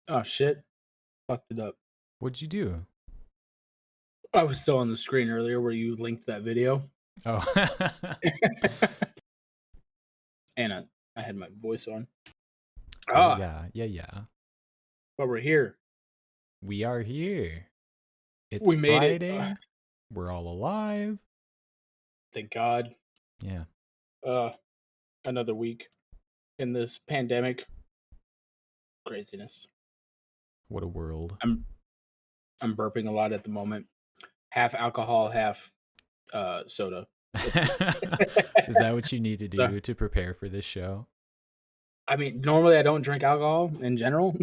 Oh shit, fucked it up. What'd you do? I was still on the screen earlier where you linked that video, Oh. and I had my voice on. Oh Ah, yeah, yeah, yeah. but we're here. We are here. It's We made it. Friday. We're all alive. Thank God. Yeah. Uh, another week in this pandemic craziness. What a world. I'm I'm burping a lot at the moment. Half alcohol, half soda. Is that what you need to So, do to prepare for this show? I mean, normally I don't drink alcohol in general.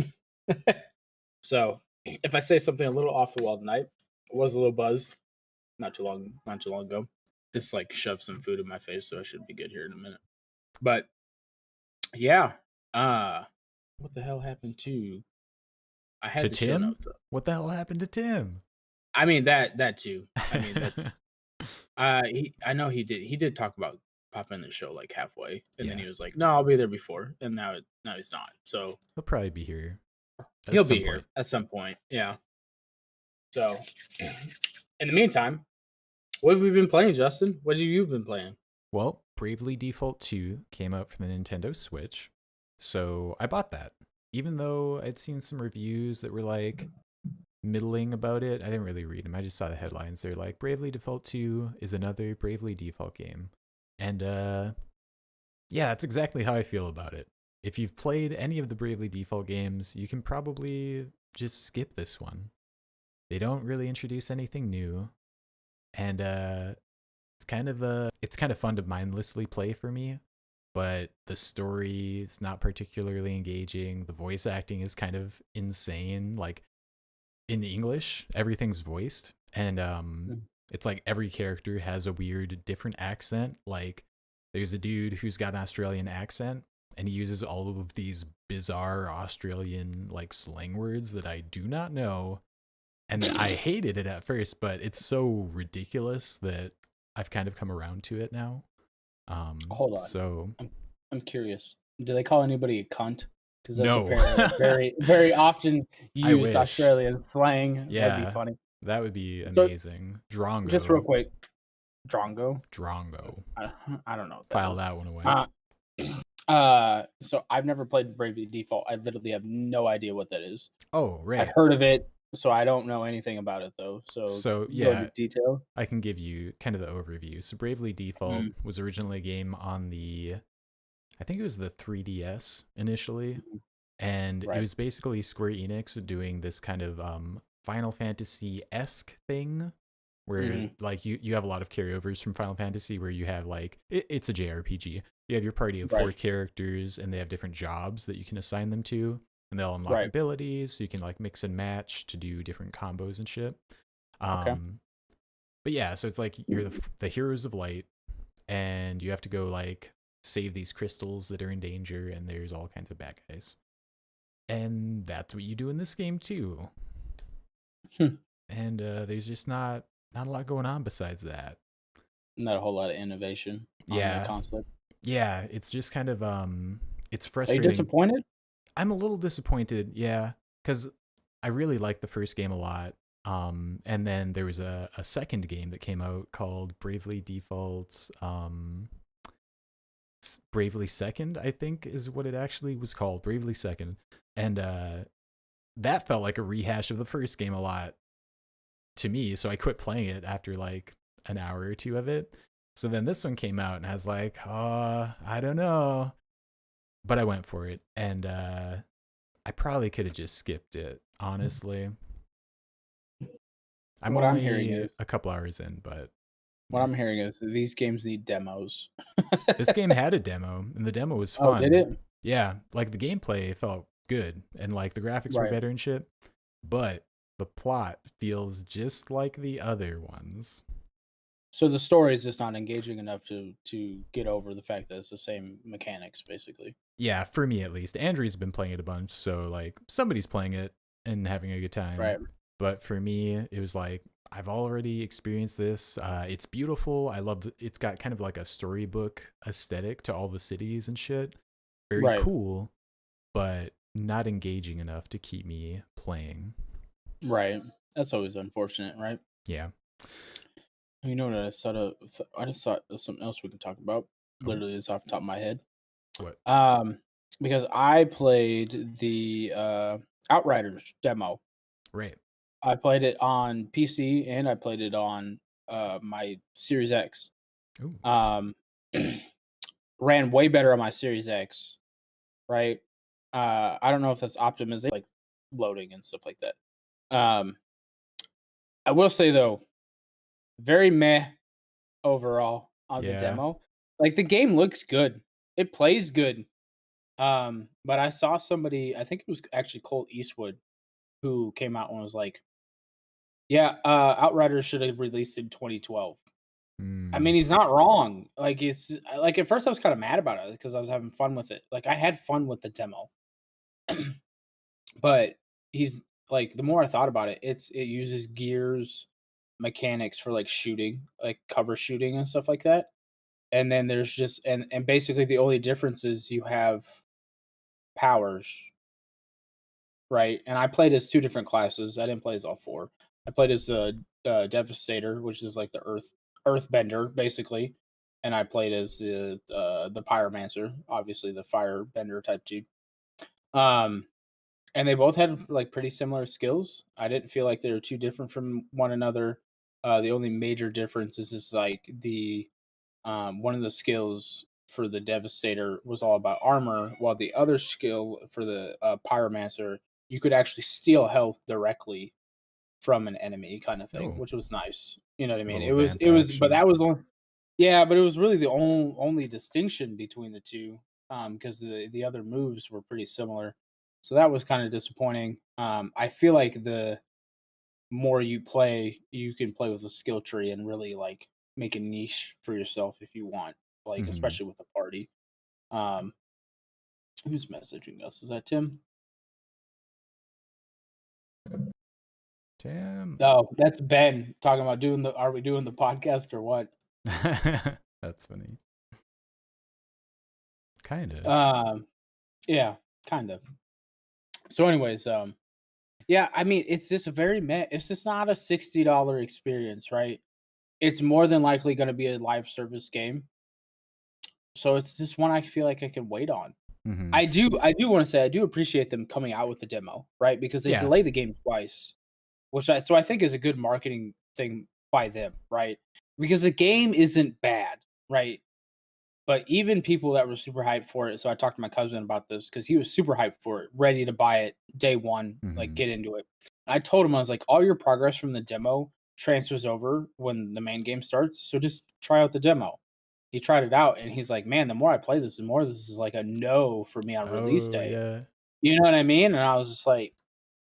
So if I say something a little off the wall tonight, I was a little buzzed not too long ago. Just like shoved some food in my face, so I should be good here in a minute. But yeah, uh, what the hell happened to? I To had the show Tim? notes up. What the hell happened to Tim? I mean that too. I mean that's I know he did talk about popping in the show like halfway, and then Yeah, he was like, "No, I'll be there before," and now he's not. So he'll probably be here at he'll be some here point. at some point. Yeah. So in the meantime, what have we been playing, Justin? What have you been playing? Well, Bravely Default 2 came out for the Nintendo Switch, so I bought that. Even though I'd seen some reviews that were like middling about it, I didn't really read them. I just saw the headlines. They're like, Bravely Default 2 is another Bravely Default game. And yeah, that's exactly how I feel about it. If you've played any of the Bravely Default games, you can probably just skip this one. They don't really introduce anything new, and it's kind of fun to mindlessly play for me. But the story is not particularly engaging. The voice acting is kind of insane. Like in English, everything's voiced, and Mm. it's like every character has a weird different accent. Like there's a dude who's got an Australian accent, and he uses all of these bizarre Australian like slang words that I do not know. And I hated it at first, but it's so ridiculous that I've kind of come around to it now. Hold on, So I'm curious. Do they call anybody a cunt? Because that's no, apparently a very very often I used wish. Australian slang. That'd be Yeah, funny. that would be So amazing. just real Drongo, quick, Drongo. Drongo. I, I don't know what that File is. that one away. Uh, so I've never played Bravely Default. I literally have no idea what that is. Oh, I've right. heard of it, so I don't know anything about it though. So So go into yeah, detail. I can give you kind of the overview. So Bravely Default Mm, was originally a game on I think it was the 3DS initially, mhm. and it Right. was basically Square Enix doing this kind of Final Fantasy esque thing, where Hmm. like you have a lot of carryovers from Final Fantasy, where you have like it's a JRPG. You have your party of four Right. characters, and they have different jobs that you can assign them to, and they'll unlock Right. abilities, so you can like mix and match to do different combos and shit. Okay. Um, but yeah, so it's like you're the heroes of light, and you have to go like save these crystals that are in danger, and there's all kinds of bad guys. And that's what you do in this game too. Hmm. And there's just not a lot going on besides that. Not a whole lot of innovation on the Yeah, concept. yeah, it's just kind of it's Are you frustrating. disappointed? I'm a little disappointed, yeah, because I really liked the first game a lot. And then there was a second game that came out called Bravely Default's Bravely Second, I think is what it actually was called, Bravely Second. And that felt like a rehash of the first game a lot to me, so I quit playing it after like an hour or two of it. So then this one came out and I was like, I don't know. But I went for it, and I probably could have just skipped it, honestly. I'm What I'm hearing only is a couple hours in, but what yeah. I'm hearing is that these games need demos. This game had a demo, and the demo was Oh, did fun. it? Yeah, like the gameplay felt good, and like the graphics were Right. better and shit, but the plot feels just like the other ones. So the story is just not engaging enough to get over the fact that it's the same mechanics, basically. Yeah, for me at least. Andrew's been playing it a bunch, so like somebody's playing it and having a good time. Right. But for me, it was like I've already experienced this. It's beautiful. It's got kind of like a storybook aesthetic to all the cities and shit. Very Right. cool, but not engaging enough to keep me playing. Right. That's always unfortunate, right? Yeah. You know what I thought of? I just thought of something else we can talk about. Oh, Literally, is off the top of my head. what? Um, because I played the Outriders demo. Right. I played it on PC and I played it on my Series X. Ooh. Um, ran way better on my Series X, right? I don't know if that's optimization, like loading and stuff like that. Um, I will say though, very meh overall on the Yeah. demo. Like the game looks good, it plays good. But I saw somebody, I think it was actually Colt Eastwood, who came out and was like, "Yeah, Outriders should have released in 2012." I Mm. mean, he's not wrong. Like it's like at first I was kind of mad about it because I was having fun with it. Like I had fun with the demo, but he's like the more I thought about it, it uses gears mechanics for like shooting, like cover shooting and stuff like that. And then there's just and basically the only difference is you have powers, right? And I played as two different classes. I didn't play as all four. I played as the Devastator, which is like the Earthbender, basically, and I played as the Pyromancer, obviously the Firebender type dude. Um, and they both had like pretty similar skills. I didn't feel like they were too different from one another. The only major difference is like the one of the skills for the Devastator was all about armor, while the other skill for the Pyromancer, you could actually steal health directly from an enemy, kind of thing, Oh, which was nice. You know what I mean? little It was, but action. that was only, yeah, but it was really the only distinction between the two, because the other moves were pretty similar. So that was kind of disappointing. I feel like the more you play, you can play with a skill tree and really like make a niche for yourself if you want, like Mm-hmm. especially with a party. Um, who's messaging us? Is that Tim? Damn. Oh, that's Ben talking about doing the. Are we doing the podcast or what? That's funny. Kind of. Um, yeah, kind of. So, anyways, yeah, I mean, it's just a very it's just not a $60 experience, right? It's more than likely going to be a live service game, so it's just one I feel like I can wait on. Mm-hmm. I do wanna say I do appreciate them coming out with the demo, right? Because they Yeah. delayed the game twice, I think is a good marketing thing by them, right? Because the game isn't bad, right? But even people that were super hyped for it, so I talked to my cousin about this because he was super hyped for it, ready to buy it day one, like, Mm-hmm. get into it. I told him, I was like, "All your progress from the demo transfers over when the main game starts, so just try out the demo." He tried it out, and he's like, "Man, the more I play this, the more this is like a no for me on release Oh, day." yeah. You know what I mean? And I was just like,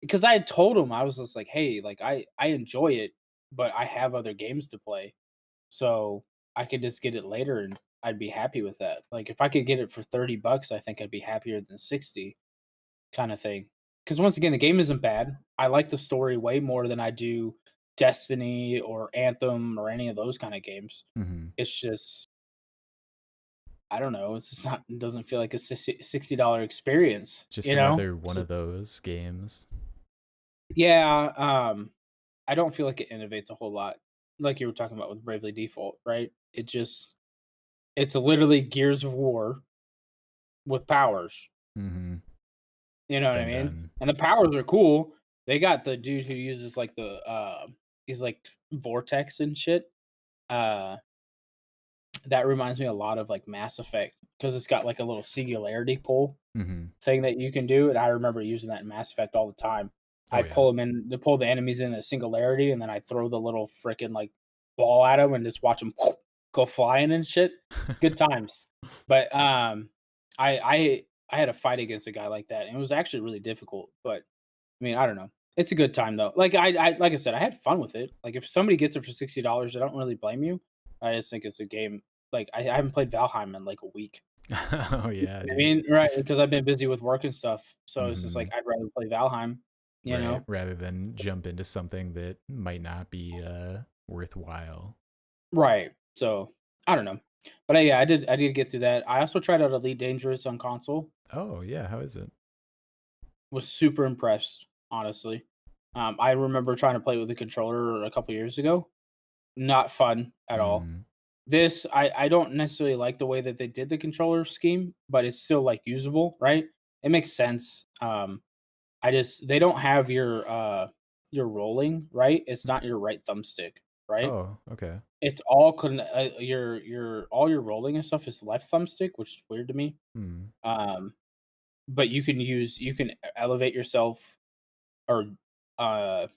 because I had told him, I was just like, "Hey, like, I enjoy it, but I have other games to play, so I could just get it later and I'd be happy with that." Like, if I could get it for $30, I think I'd be happier than 60 kinda thing. Because once again, the game isn't bad. I like the story way more than I do Destiny or Anthem or any of those kinda games. Mm-hmm. It's just I don't know, it's just not, it doesn't feel like a $60 experience, Just you know? another one So of those games. yeah, I don't feel like it innovates a whole lot, like you were talking about with Bravely Default, right? It's literally Gears of War with powers, Mm-hmm. you It's know what I been mean? done. And the powers are cool. They got the dude who uses, like, he's, like, vortex and shit, uh, that reminds me a lot of, like, Mass Effect because 'cause it's got, like, a little singularity pull Mm-hmm. thing that you can do, and I remember using that in Mass Effect all the time. Oh, I'd yeah. pull them in to pull the enemies in a singularity, and then I'd throw the little freaking, like, ball at them and just watch them go flying and shit. Good times. But, I had a fight against a guy like that, and it was actually really difficult, but, I mean, I don't know. It's a good time, though. Like, like I said, I had fun with it. Like, if somebody gets it for $60, I don't really blame you. I just think it's a game like, I haven't played Valheim in, like, a week. Oh, yeah, I dude. mean, right, because I've been busy with work and stuff, so it's just like Mm-hmm. I'd rather play Valheim, you Right. know? Rather than jump into something that might not be worthwhile. Right. So, I don't know. But, yeah, I did get through that. I also tried out Elite Dangerous on console. Oh, yeah. How is it? Was super impressed, honestly. I remember trying to play with the controller a couple years ago. Not fun at all. Mm. This I don't necessarily like the way that they did the controller scheme, but it's still like usable, right? It makes sense. I just they don't have your rolling, right? It's not your right thumbstick, right? Oh, okay. It's all your all your rolling and stuff is left thumbstick, which is weird to me. Hmm. Um, but you can elevate yourself or uh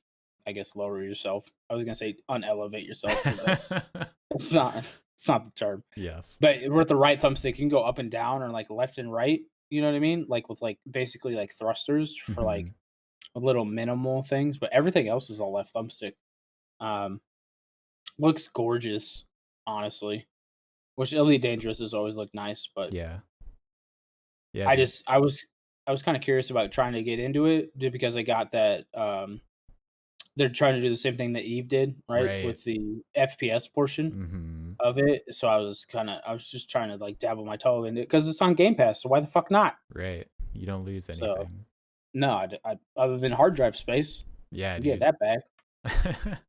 I guess lower yourself. I was gonna say unelevate yourself, but that's not it's not the term. Yes. But with the right thumbstick, you can go up and down or like left and right. You know what I mean? Like with like basically like thrusters for like Hmm. little minimal things, but everything else is all left thumbstick. Um, looks gorgeous, honestly. Which Elite Dangerous has always looked nice, but Yeah. Yeah, I dude. just I was kind of curious about trying to get into it because I got that they're trying to do the same thing that Eve did, right? Right. With the FPS portion Hmm. of it. So I was just trying to like dabble my toe in it because it's on Game Pass. So why the fuck not? Right. You don't lose So anything. no, other than hard drive space, Yeah, you get dude. that back.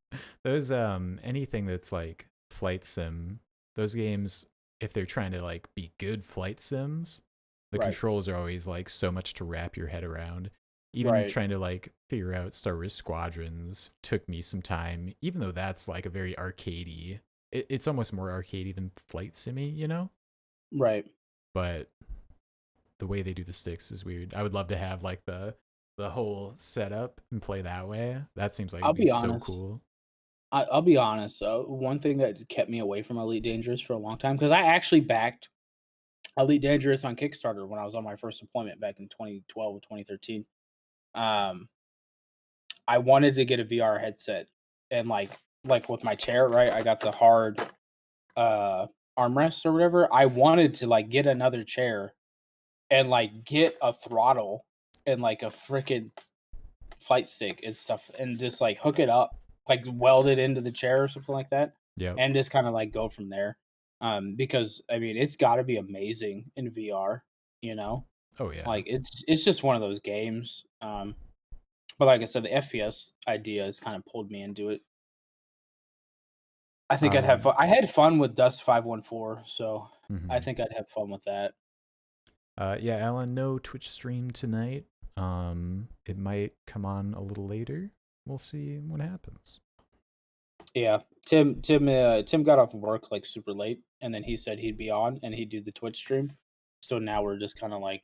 Those anything that's like flight sim, those games, if they're trying to like be good flight sims, the Right, controls are always like so much to wrap your head around. Even right, trying to like figure out Star Wars Squadrons took me some time, even though that's like a very arcadey. It's almost more arcadey than flight simmy, you know? right. But the way they do the sticks is weird. I would love to have like the whole setup and play that way. That seems like I'll it'd be be so honest. cool. I'll be honest. One thing that kept me away from Elite Dangerous for a long time because I actually backed Elite Dangerous on Kickstarter when I was on my first deployment back in 2012 or 2013. Um, I wanted to get a VR headset and like with my chair, right? I got the hard uh armrest or whatever. I wanted to like get another chair and like get a throttle and like a freaking flight stick and stuff and just like hook it up, like weld it into the chair or something like that, Yep. and just kind of like go from there. Because I mean, it's got to be amazing in VR, you know. Oh yeah. Like it's just one of those games. But like I said, the FPS idea has kind of pulled me into it. I think I'd have Um. fun. I had fun with Dust 514, so I Mhm. think I'd have fun with that. Yeah, Alan. No Twitch stream tonight. It might come on a little later. We'll see what happens. Yeah, Tim got off work like super late, and then he said he'd be on and he'd do the Twitch stream. So now we're just kind of like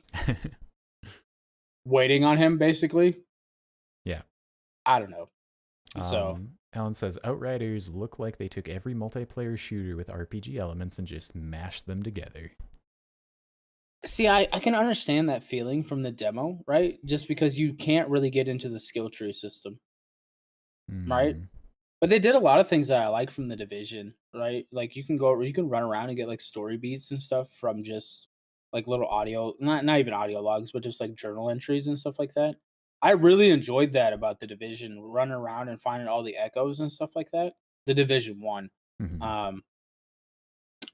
waiting on him, basically. Yeah. I don't know. So Alan says Outriders look like they took every multiplayer shooter with RPG elements and just mashed them together. see, I can understand that feeling from the demo, right? Just because you can't really get into the skill tree system, right? Hmm. But they did a lot of things that I like from the division, right? Like you can run around and get like story beats and stuff from just like little audio, not even audio logs, but just like journal entries and stuff like that. I really enjoyed that about the division, running around and finding all the echoes and stuff like that. The division one. Hmm. Um,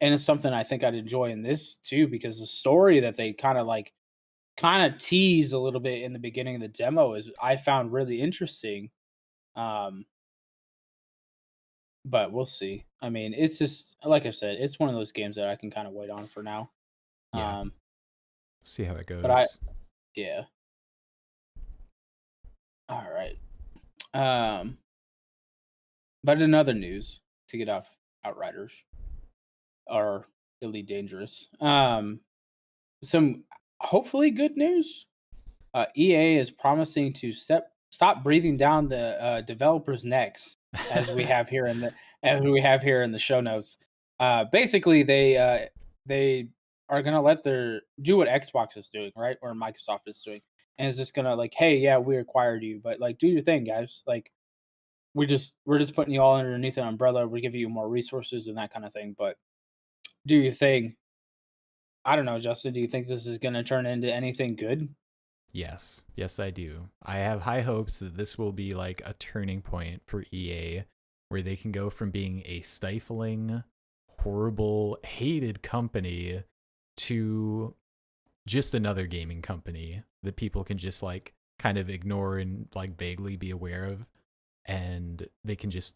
and it's something I think I'd enjoy in this too, because the story that they kind of tease a little bit in the beginning of the demo is I found really interesting. Um, But we'll see. I mean, it's just like I said, it's one of those games that I can kind of wait on for now. Yeah. Um, See how it but I goes. yeah. All right. Um, but in other news, to get off Outriders or Elite Dangerous. Some hopefully good news. EA is promising to stop breathing down the developers' necks, as we have here in the as we have here in the show notes. Basically, they are gonna let their do what Xbox is doing, right, or Microsoft is doing, and it's just gonna like, hey, yeah, we acquired you, but like, do your thing, guys. Like, we're just putting you all underneath an umbrella. We're giving you more resources and that kind of thing, but do your thing. I don't know, Justin. Do you think this is gonna turn into anything good? Yes. Yes, I do. I have high hopes that this will be like a turning point for EA where they can go from being a stifling, horrible, hated company to just another gaming company that people can just like kind of ignore and like vaguely be aware of, and we can just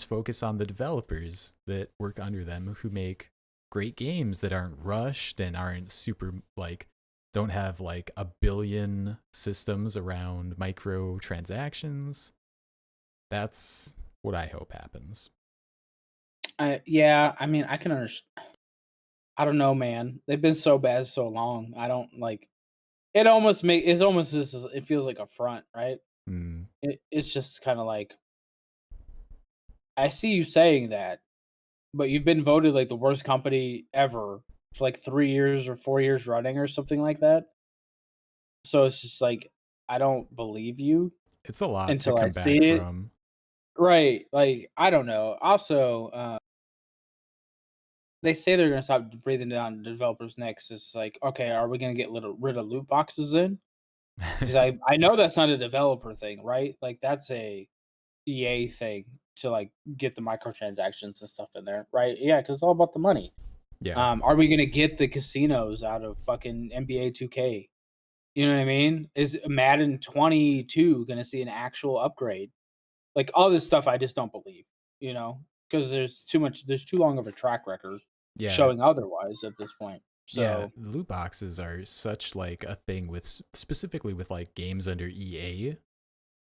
focus on the developers that work under them who make great games that aren't rushed and aren't super like don't have like a billion systems around microtransactions. That's what I hope happens. Yeah, I mean, I can understand. I don't know, man. They've been so bad so long. I don't like. It almost it's almost just it feels like a front, right? Mm, It's just kind of like I see you saying that, but you've been voted like the worst company ever for like 3 years or 4 years running or something like that. So it's just like I don't believe you it's a lot to until I come back see it. from. Right? Like I don't know. Also, they say they're gonna stop breathing down the developers' necks. It's like, okay, are we gonna get rid of loot boxes then? Because I know that's not a developer thing, right? Like that's a EA thing to like get the microtransactions and stuff in there, right? Yeah, because it's all about the money. Yeah. Are we gonna get the casinos out of fucking NBA 2K? You know what I mean? Is Madden 22 gonna see an actual upgrade? Like all this stuff, I just don't believe. You know, because there's too long of a track record Yeah. showing otherwise at this point. Yeah, So loot boxes are such like a thing with specifically with like games under EA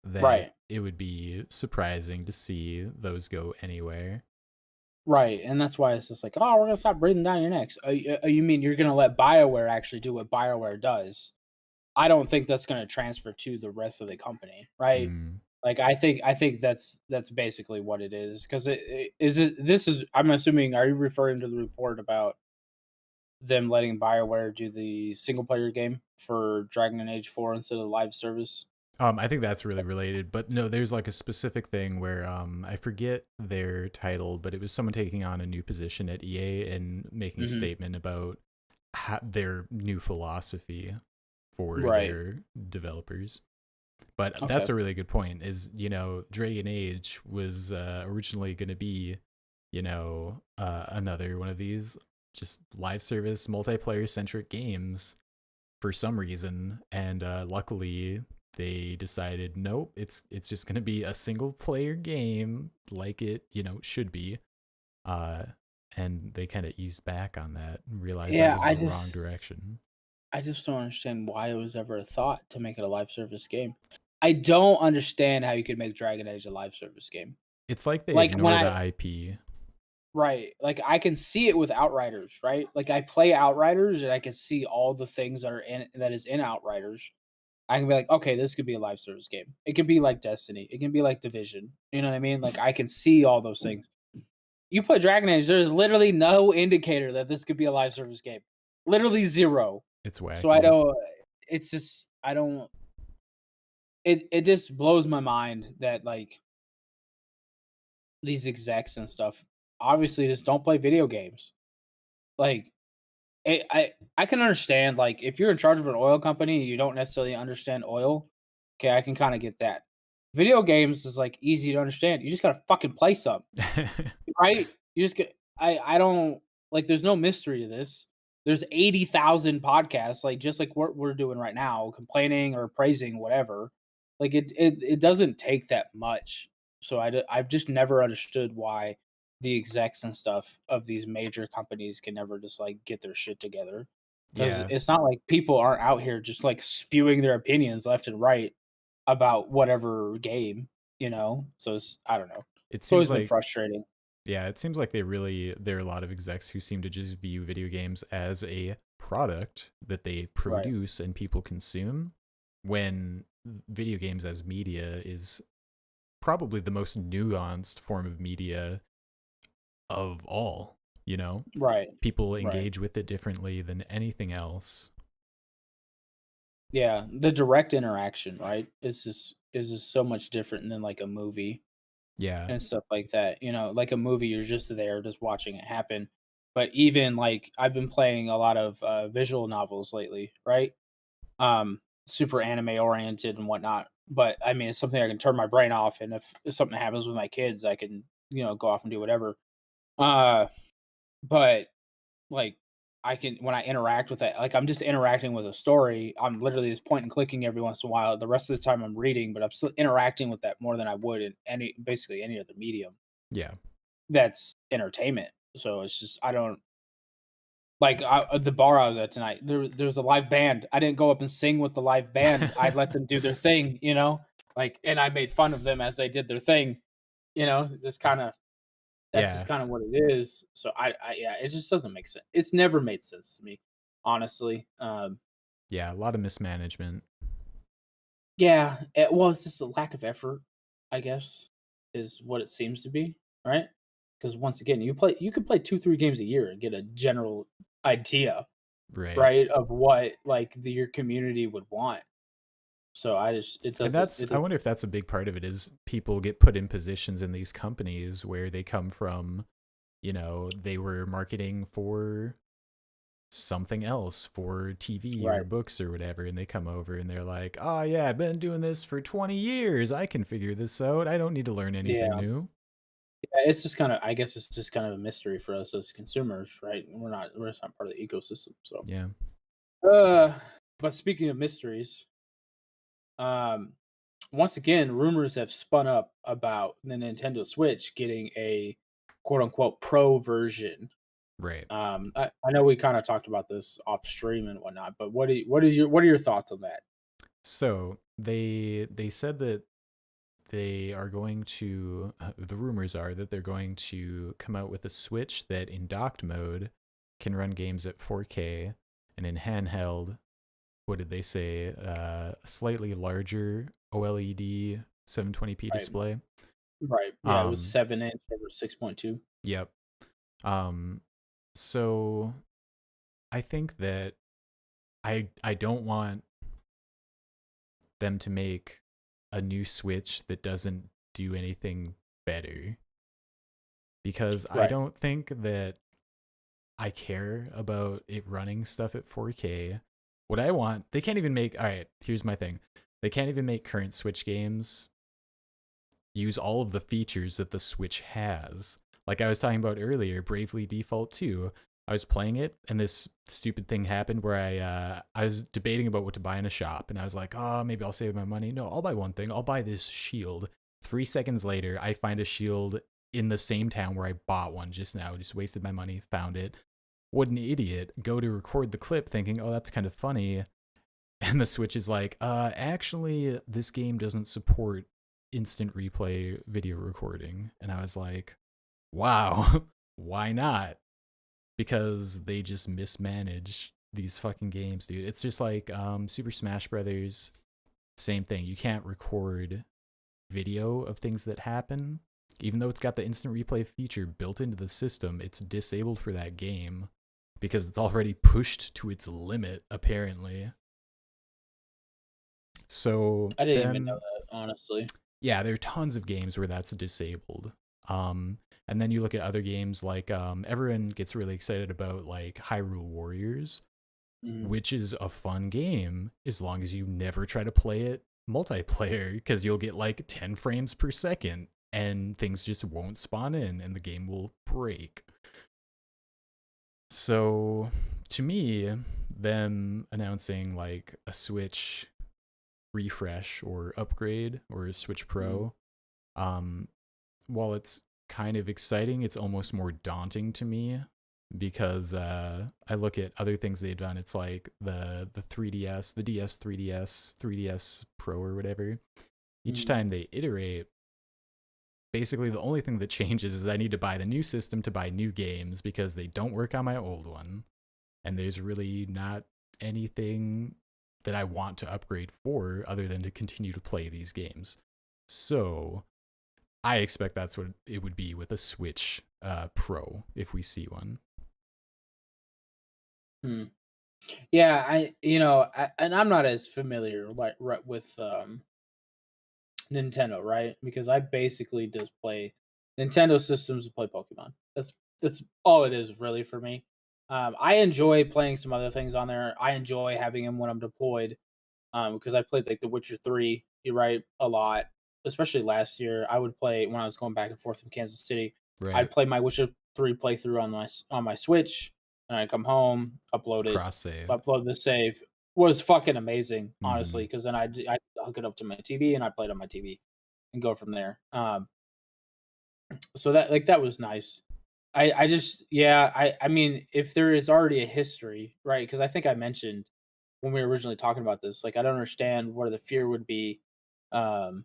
that right, it would be surprising to see those go anywhere. right, and that's why it's just like, oh, we're gonna stop breathing down your necks. You mean you're gonna let Bioware actually do what Bioware does? I don't think that's gonna transfer to the rest of the company, right? Mm. Like I think that's basically what it is because this is I'm assuming. Are you referring to the report about them letting Bioware do the single player game for Dragon Age 4 instead of live service? I think that's really related, but no, there's like a specific thing where I forget their title, but it was someone taking on a new position at EA and making a Mhm. statement about their new philosophy for Right. their developers. But Okay. that's a really good point. Is Dragon Age was originally going to be another one of these just live service multiplayer centric games for some reason, and luckily they decided nope, it's just going to be a single player game like it should be. Uh, and they kind of eased back on that and realized that Yeah, was the wrong direction. I just don't understand why it was ever a thought to make it a live service game. I don't understand how you could make Dragon Age a live service game. It's like they Like when ignore the I IP. right, like I can see it with Outriders, right? Like I play Outriders and I can see all the things that is in Outriders. I can be like, okay, this could be a live service game. It could be like Destiny. It can be like Division. You know what I mean? Like I can see all those things. You play Dragon Age, there's literally no indicator that this could be a live service game. Literally zero. It's So I wacky. don't it's just I don't it just blows my mind that like these execs and stuff obviously just don't play video games. Like I can understand like if you're in charge of an oil company and you don't necessarily understand oil, okay, I can kind of get that. Video games is like easy to understand. You just gotta fucking play some, right? You just get I don't like there's no mystery to this. There's 80,000 podcasts, like just like what we're doing right now, complaining or praising whatever. Like it doesn't take that much. So I've just never understood why the execs and stuff of these major companies can never just like get their shit together. Because Yeah, it's not like people aren't out here just like spewing their opinions left and right about whatever game, you know? So I don't know. it It's seems always been like frustrating. it seems like there are a lot of execs who seem to just view video games as a product that they Right. produce and people consume, when video games as media is probably the most nuanced form of media of all. Right. People Right. engage with it differently than anything else. Yeah. The direct interaction, right? Is just so much different than like a movie Yeah. and stuff like that. You know, like a movie, you're just there, just watching it happen. But even like I've been playing a lot of visual novels lately, right? Super anime oriented and whatnot. But I mean, it's something I can turn my brain off, and if something happens with my kids, I can go off and do whatever. Uh, but like I can when I interact with it, like I'm just interacting with a story. I'm literally just point and clicking every once in a while. The rest of the time I'm reading, but I'm still interacting with that more than I would in basically any other medium Yeah. that's entertainment. So it's just I don't like the bar I was at tonight. There was a live band. I didn't go up and sing with the live band. I let them do their thing, like, and I made fun of them as they did their thing. Just kind of that's just Yeah. kind of what it is. So yeah, it just doesn't make sense. It's never made sense to me, honestly. Yeah, a lot of mismanagement. Yeah, well, it's just a lack of effort, I guess, is what it seems to be, right? Because once again, you could play 2, 3 games a year and get a general idea, Right. right, of what like your community would want. So it And doesn't that's it I doesn't wonder if that's a big part of it is people get put in positions in these companies where they come from, they were marketing for something else for TV or right. books or whatever, and they come over and they're like, "Oh yeah, I've been doing this for 20 years. I can figure this out. I don't need to learn anything Yeah. new." Yeah, it's just kind of I guess it's just kind of a mystery for us as consumers, right? We're just not part of the ecosystem. So, Yeah. uh, but speaking of mysteries, um, once again, rumors have spun up about the Nintendo Switch getting a quote unquote pro version. Right. I know we kind of talked about this off stream and whatnot, but what are your thoughts on that? So, they said that they are going to the rumors are that they're going to come out with a Switch that in docked mode can run games at 4K, and in handheld, what did they say? A slightly larger OLED 720p Right, display. right, yeah, it was Um, 7 inch over 6.2. yep. Um, so I think that I don't want them to make a new Switch that doesn't do anything better, because I Right, don't think that I care about it running stuff at 4K. What I want, they can't even make, all right, here's my thing. They can't even make current Switch games use all of the features that the Switch has. Like I was talking about earlier, Bravely Default 2. I was playing it and this stupid thing happened where I was debating about what to buy in a shop, and I was like, "Oh, maybe I'll save my money. No, I'll buy one thing. I'll buy this shield." 3 seconds later, I find a shield in the same town where I bought one just now. Just wasted my money, found it. What an idiot. Go to record the clip thinking, "Oh, that's kind of funny." And the Switch is like, actually, this game doesn't support instant replay video recording." And I was like, wow, why not? Because they just mismanage these fucking games, dude. It's just like Super Smash Brothers, same thing. You can't record video of things that happen. Even though it's got the instant replay feature built into the system, it's disabled for that game because it's already pushed to its limit, apparently. So I didn't even know then, that, honestly. yeah, there are tons of games where that's disabled. And then you look at other games like everyone gets really excited about like Hyrule Warriors, Mhm. which is a fun game as long as you never try to play it multiplayer, because you'll get like 10 frames per second and things just won't spawn in and the game will break. So to me, them announcing like a Switch refresh or upgrade or Switch Mhm. Pro, um, while it's kind of exciting, it's almost more daunting to me because I look at other things they've done. It's like the 3DS, the DS 3DS, 3DS Pro or whatever. Each Mhm. time they iterate, basically the only thing that changes is I need to buy the new system to buy new games because they don't work on my old one. And there's really not anything that I want to upgrade for other than to continue to play these games. So I expect that's what it would be with a Switch Pro if we see one. Hmm. Yeah, and I'm not as familiar like right with Nintendo, right? Because I basically just play Nintendo systems to play Pokemon. That's all it is really for me. I enjoy playing some other things on there. I enjoy having them when I'm deployed. Because I played like The Witcher 3, you right, a lot. Especially last year, I would play when I was going back and forth from Kansas City. Right. I'd play my Witcher 3 playthrough on my Switch. and I come home, upload it, Cross save. upload the save. Was fucking amazing, honestly, Mhm. because then I hook it up to my TV and I play it on my TV and go from there. So that was nice. I just yeah, I mean, if there is already a history, right? Because I think I mentioned when we were originally talking about this, like I don't understand where the fear would be um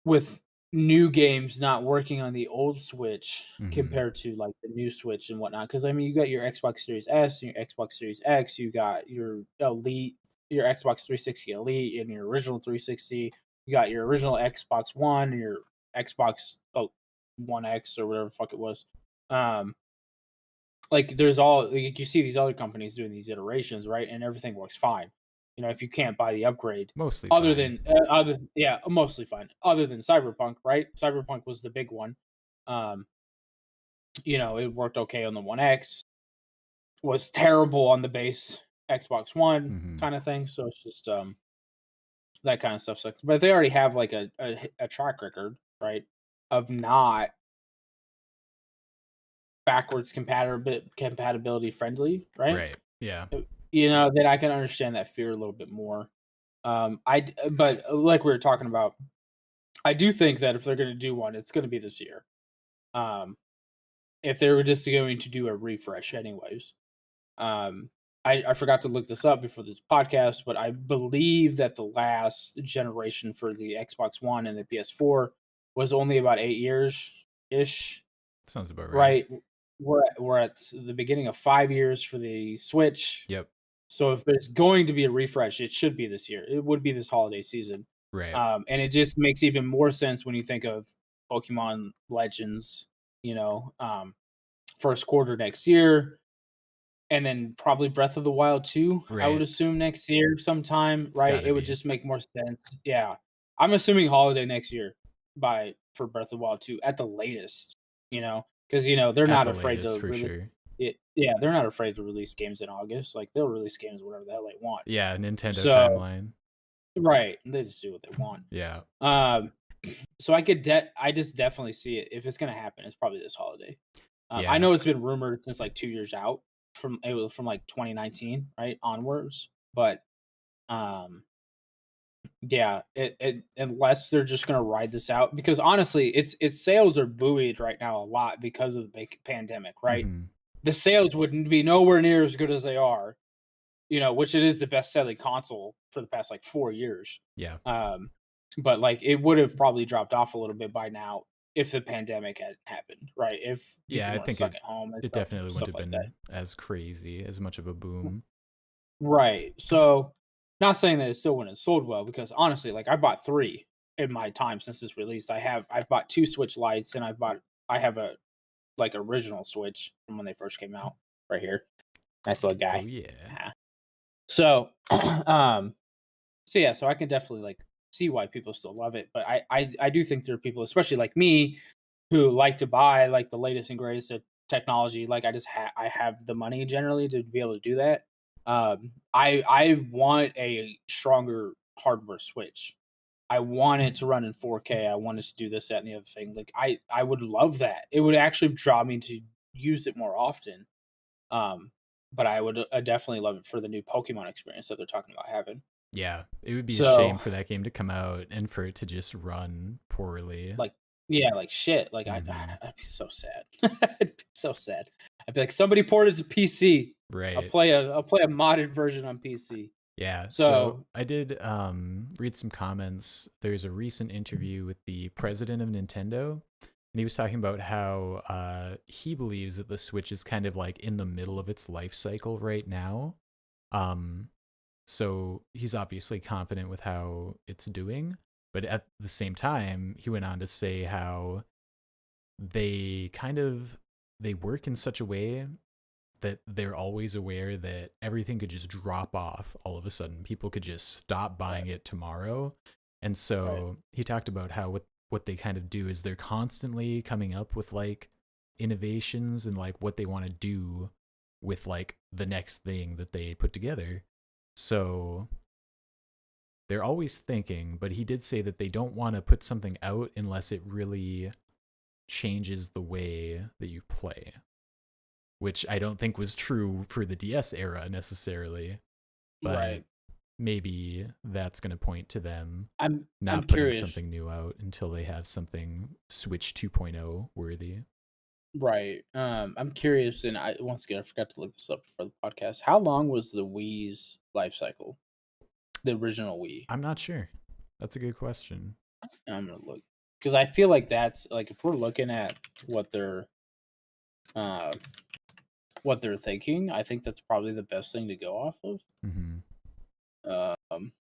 with new games not working on the old Switch Mhm. compared to like the new Switch and whatnot. Because I mean, you got your Xbox Series S and your Xbox Series X, you got your Elite, your Xbox 360 Elite, and your original 360. You got your original Xbox One, and your Xbox One X or whatever the fuck it was. Um, like there's all like, you see these other companies doing these iterations, right? And everything works fine. You know, if you can't buy the upgrade, Mostly other fine. than yeah, mostly fine. Other than Cyberpunk, right? Cyberpunk was the big one. Um, you know, it worked okay on the One X, was terrible on the base Xbox One Mhm. kind of thing. So it's just that kind of stuff sucks. But they already have like a track record, right? Of not backwards compatibility friendly, right? Right. Yeah. You know, then I can understand that fear a little bit more. But like we were talking about, I do think that if they're going to do one, it's going to be this year. Um, if they were just going to do a refresh, anyways. Um, I forgot to look this up before this podcast, but I believe that the last generation for the Xbox One and the PS4 was only about 8 years ish, Sounds about right. right? We're at the beginning of 5 years for the Switch. Yep. So if there's going to be a refresh, it should be this year. It would be this holiday season. Right. And it just makes even more sense when you think of Pokemon Legends, you know, first quarter next year, and then probably Breath of the Wild 2, I would Right. assume next year sometime, It's right? gotta It would be. just make more sense. Yeah. I'm assuming holiday next year for Breath of the Wild 2 at the latest, you know, because they're At not the afraid latest, to for really sure. yeah, they're not afraid to release games in August. Like they'll release games whatever the hell they want. Yeah, Nintendo So timeline. right, they just do what they want. Yeah. Um, so I just definitely see it. If it's gonna happen, it's probably this holiday. I Yeah. know it's been rumored since like 2 years out from like 2019 right onwards, but um, yeah, unless they're just gonna ride this out because honestly, its sales are buoyed right now a lot because of the big pandemic, right? Mhm. The sales wouldn't be nowhere near as good as they are, which it is the best selling console for the past like 4 years. Yeah. Um, but like it would have probably dropped off a little bit by now if the pandemic had happened, right? If Yeah, people I weren't think stuck at home and it stuff definitely wouldn't stuff have like that. been as crazy, as much of a boom. Right. So not saying that it still wouldn't have sold well because honestly, like I bought three in my time since it's released. I've bought two Switch Lights and I have a like original Switch from when they first came out right here. Nice little Oh guy. yeah. Yeah. So um so yeah, so I can definitely like see why people still love it. But I do think there are people, especially like me, who like to buy like the latest and greatest of technology. Like I have the money generally to be able to do that. I want a stronger hardware switch. I want it to run in 4K. I want it to do this, that, and the other thing. Like I would love that. It would actually draw me to use it more often. Um, but I would definitely love it for the new Pokemon experience that they're talking about having. Yeah. It would be a So shame for that game to come out and for it to just run poorly. like, yeah, like shit. Like Mhm. I'd be so sad. I'd be so sad. I'd be like, somebody port it to PC. Right. I'll play a modded version on PC. Yeah, so So I did read some comments. There's a recent interview with the president of Nintendo, and he was talking about how he believes that the Switch is kind of like in the middle of its life cycle right now. Um, so he's obviously confident with how it's doing, but at the same time, he went on to say how they kind of they work in such a way that they're always aware that everything could just drop off all of a sudden. People could just stop right, buying it tomorrow. And right, so he talked about how what they kind of do is they're constantly coming up with like innovations and like what they want to do with like the next thing that they put together. So they're always thinking, but he did say that they don't want to put something out unless it really changes the way that you play, which I don't think was true for the DS era necessarily. But Right. maybe that's going to point to them I'm not putting curious. something new out until they have something Switch 2.0 worthy. Right. I'm curious, and I once again I forgot to look this up for the podcast. How long was the Wii's life cycle? The original Wii. I'm not sure. That's a good question. I'm gonna look because I feel like that's like if we're looking at what they're uh what they're thinking, I think that's probably the best thing to go off of. Mm-hmm. Um, let's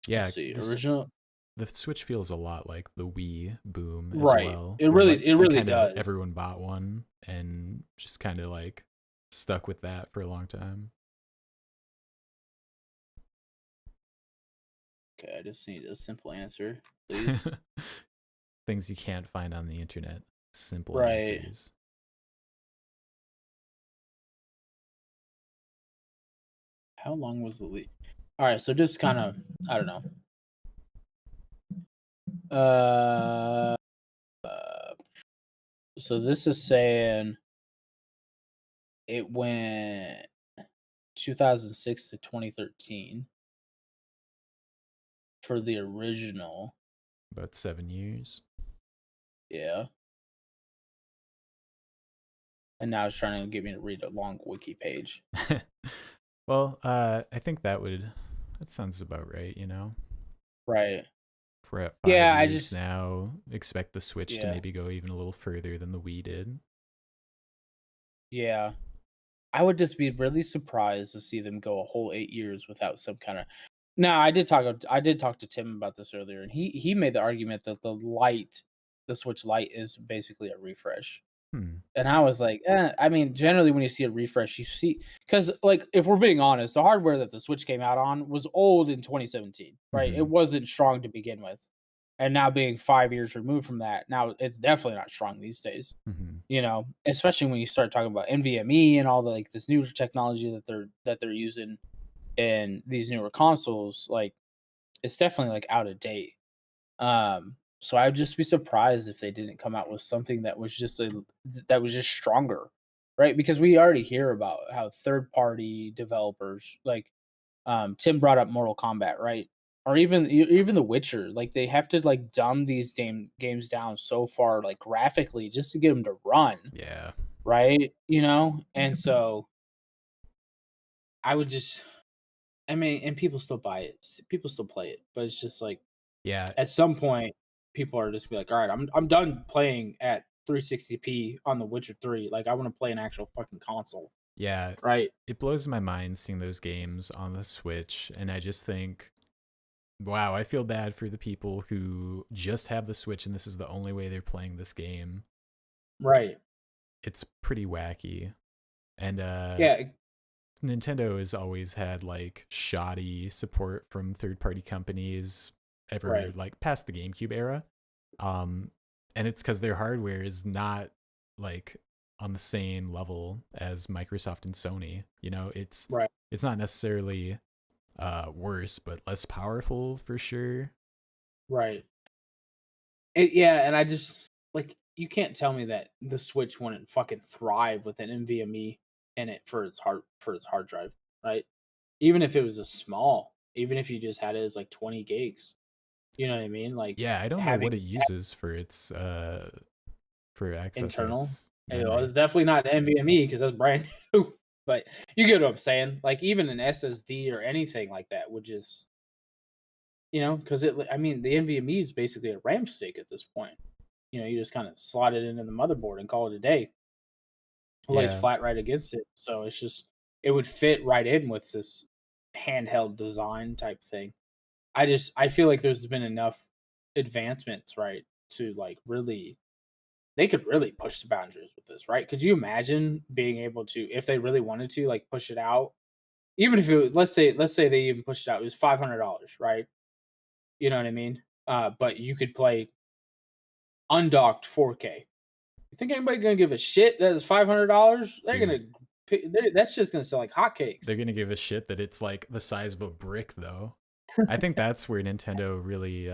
Yeah, see, this original. the Switch feels a lot like the Wii boom as Right. well, It where really, like it you really kind of does. everyone bought one and just kind of like stuck with that for a long time. Okay, I just need a simple answer, please. Things you can't find on the internet. Simple Right. answers. How long was the lead? All right, so just kind of, I don't know. Uh, uh, so this is saying it went 2006 to 2013 for the original. About 7 years. Yeah. And now it's trying to get me to read a long wiki page. Well, I think that sounds about right, you know? Right. If we're at five Yeah, I years just now, expect the Switch to yeah. maybe go even a little further than the Wii did. Yeah. I would just be really surprised to see them go a whole 8 years without some kinda. Now, I did talk to Tim about this earlier, and he made the argument that the Switch Lite is basically a refresh. Hmm. And I was like, I mean, generally when you see a refresh, you see because like if we're being honest, the hardware that the Switch came out on was old in 2017, right? It Mm-hmm. wasn't strong to begin with. And now being 5 years removed from that, now it's definitely not strong these days. Mm-hmm. Especially when you start talking about NVMe and all the like this newer technology that they're using in these newer consoles, like it's definitely like out of date. So I'd just be surprised if they didn't come out with something that was just stronger, right? Because we already hear about how third party developers like Tim brought up Mortal Kombat, right? Or even The Witcher, like they have to like dumb these games down so far, like graphically, just to get them to run, Yeah. right? And so I would just, I mean, and people still buy it, people still play it, but it's just like Yeah. at some point, people are just be like, all right, I'm done playing at 360p on The Witcher 3. Like I want to play an actual fucking console, Yeah. right? It blows my mind seeing those games on the Switch, and I just think, wow, I feel bad for the people who just have the Switch and this is the only way they're playing this game. Right. It's pretty wacky. And Yeah. Nintendo has always had like shoddy support from third-party companies ever Right. like past the GameCube era. Um and it's cuz their hardware is not like on the same level as Microsoft and Sony. You know, Right. it's not necessarily worse, but less powerful for sure. Right. Yeah, and I just like you can't tell me that the Switch wouldn't fucking thrive with an NVMe in it for its hard drive, right? Even if it was a small, even if you just had it as like 20 gigs, you know what I mean? Like Yeah, I don't know what having it uses for accessing internal. its It's memory. definitely not NVMe because that's brand new. But you get what I'm saying. Like even an SSD or anything like that would just, because I mean, the NVMe is basically a RAM stick at this point. You just kind of slot it into the motherboard and call it a day. It lays Yeah. flat right against it, so it would fit right in with this handheld design type thing. I feel like there's been enough advancements, right, to like really they could really push the boundaries with this, right? Could you imagine being able to, if they really wanted to, like push it out, even if let's say they even pushed it out, it was $500, right? You know what I mean? But you could play undocked 4K. You think anybody gonna give a shit that is $500? They're Dude, gonna, that's just gonna sell like they're hotcakes. going to give a shit that it's like the size of a brick though. I think that's where Nintendo really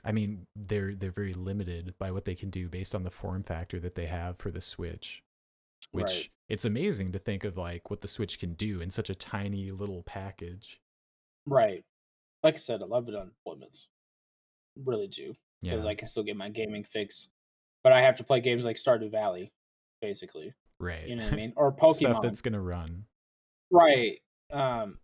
I mean, they're very limited by what they can do based on the form factor that they have for the Switch, Right. which it's amazing to think of like what the Switch can do in such a tiny little package. Right. Like I said, I love it on deployments. Really do. Because Yeah, I can still get my gaming fix. But I have to play games like Stardew Valley, basically. right. You know what I mean? Or Stuff Pokemon. that's gonna run. Right.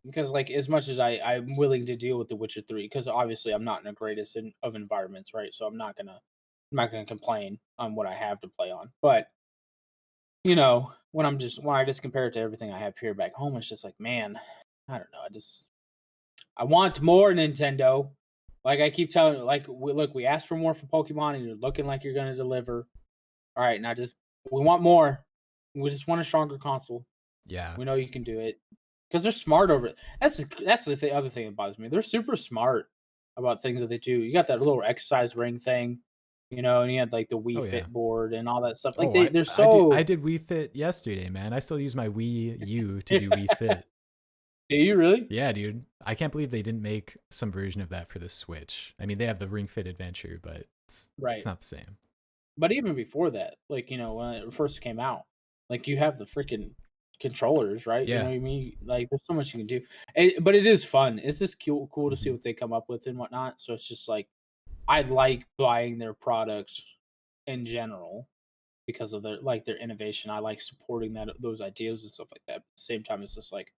Because like as much as I'm willing to deal with The Witcher 3, because obviously I'm not in the greatest of environments, right? So I'm not gonna complain on what I have to play on. But when I just compare it to everything I have here back home, it's just like, man, I don't know. I want more Nintendo. Like I keep telling, like, look, we asked for more for Pokemon, and you're looking like you're gonna deliver. All right, now just we want more. We just want a stronger console. Yeah. We know you can do it because they're smart over it. That's the other thing that bothers me. They're super smart about things that they do. You got that little exercise ring thing, and you had like the Oh Wii yeah. Fit board and all that stuff. Like Oh, they're I so. did Wii Fit yesterday, man. I still use my Wii U to do Wii Fit. Do you really? Yeah, dude. I can't believe they didn't make some version of that for the Switch. I mean, they have the Ring Fit Adventure, but it's Right. not the same. But even before that, like when it first came out, like you have the freaking controllers, right? You know Yeah. what I mean? Like there's so much you can do. But it is fun. It's just cool to see Mhm. what they come up with and whatnot. So it's just like I like buying their products in general because of their innovation. I like supporting those ideas and stuff like that. At the same time, it's just like,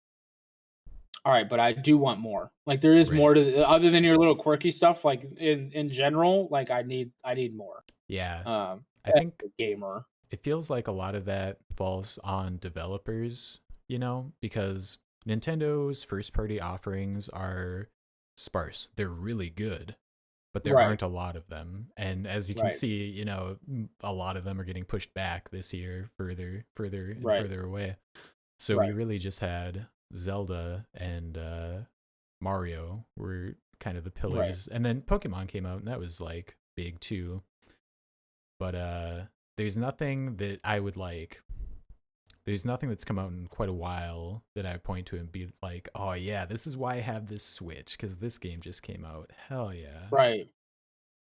all right, but I do want more. Like there is Right. more to other than your little quirky stuff. Like in general, like I need more. Yeah. I As think a gamer, it feels like a lot of that falls on developers, because Nintendo's first party offerings are sparse. They're really good, but there right, aren't a lot of them. And as you can right, see, a lot of them are getting pushed back this year further, further, and right, further away. So we right, really just had Zelda and Mario were kind of the right, pillars. And then Pokemon came out and that was like big too. But there's nothing that I would like there's nothing that's come out in quite a while that I point to and be like, "Oh yeah, this is why I have this Switch cuz this game just came out." Hell yeah. right.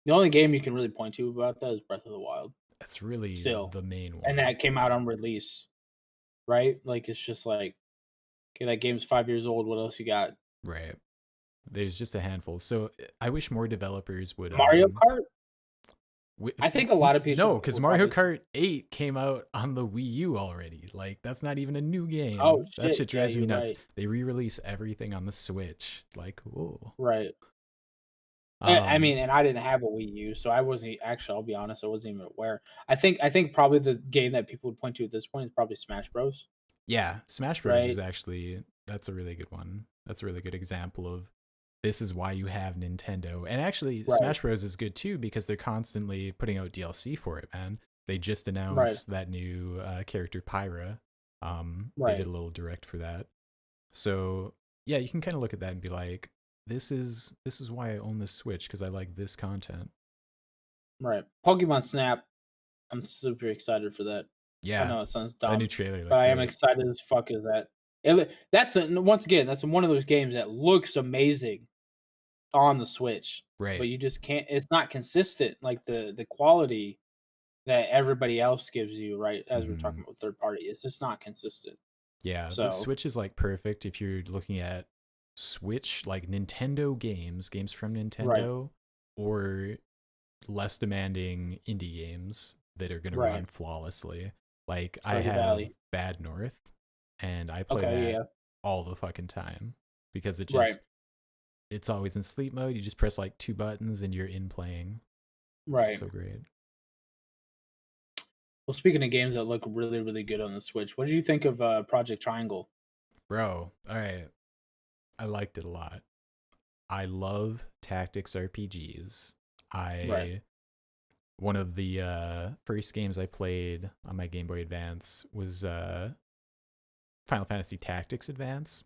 The only game you can really point to about that is Breath of the Wild, That's really still, the main and one. that came out on release, right? Like it's just like, okay, that game's 5 years old. What else you got? Right. There's just a handful. So I wish more developers would Mario Kart. I think a lot of no, people because would Mario probably. Kart 8 came out on the Wii U already. Like, that's not even a new Oh game. That shit! shit Yeah, drives me you're nuts. right. They re-release everything on the Switch. Like, whoa. Right. I Um, mean, and I didn't have a Wii U, so I wasn't actually. I'll be honest, I wasn't even aware. I think probably the game that people would point to at this point is probably Smash Bros. yeah, Smash Bros is Right. actually that's a really good one. That's a really good example of this is why you have Nintendo. And actually, Right. Smash Bros is good too because they're constantly putting out DLC for it, man. They just Right. announced that new character Pyra. They did Right. a little direct for that. So yeah, you can kind of look at that and be like, this is why I own this Switch because I like this content. Right. Pokemon Snap. I'm super excited for that. I Yeah, know it sounds that new dumb, trailer but looked I am great. excited as fuck as that. Once again, that's one of those games that looks amazing on the Switch, but Right. you just can't. It's not consistent like the quality that everybody else gives you. Right, as we're Hmm. talking about third party, it's just not consistent. Yeah, the So Switch is like perfect if you're looking at Switch like Nintendo games from right, Nintendo, or less demanding indie games that are going to right. run flawlessly. Like I Stardew have Valley. Bad North and I play Okay, that yeah, all the fucking time because right, it's always in sleep mode. You just press like two buttons and you're in playing. right. So great. Well, speaking of games that look really, really good on the Switch, what did you think of Project Triangle? Bro, all right. I liked it a lot. I love tactics RPGs. Right. I One of the first games I played on my Game Boy Advance was Final Fantasy Tactics Advance.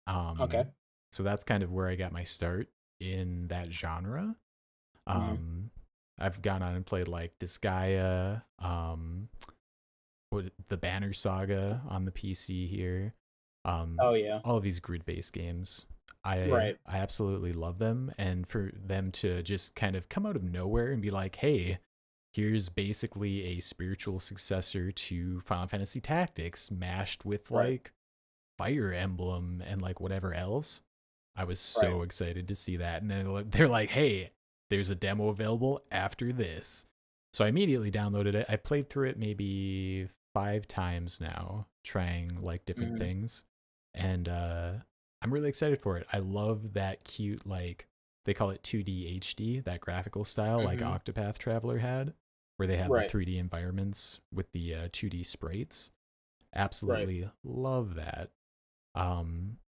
Okay. So that's kind of where I got my start in that genre. Hmm. Um, I've gone on and played like Disgaea, the Banner Saga on the PC here. Oh yeah. All of these grid-based games. Right. I absolutely love them, and for them to just kind of come out of nowhere and be like, "Hey, here's basically a spiritual successor to Final Fantasy Tactics mashed with Right. like Fire Emblem and like whatever else." I was Right. so excited to see that. And then they're like, "Hey, there's a demo available after this." So I immediately downloaded it. I played through it maybe 5 times now, trying like different Mhm. things. And I'm really excited for it. I love that cute, like, they call it 2D HD, that graphical style like Mhm. Octopath Traveler had, where they have the Right. 3D environments with the 2D sprites. Right. Absolutely love that.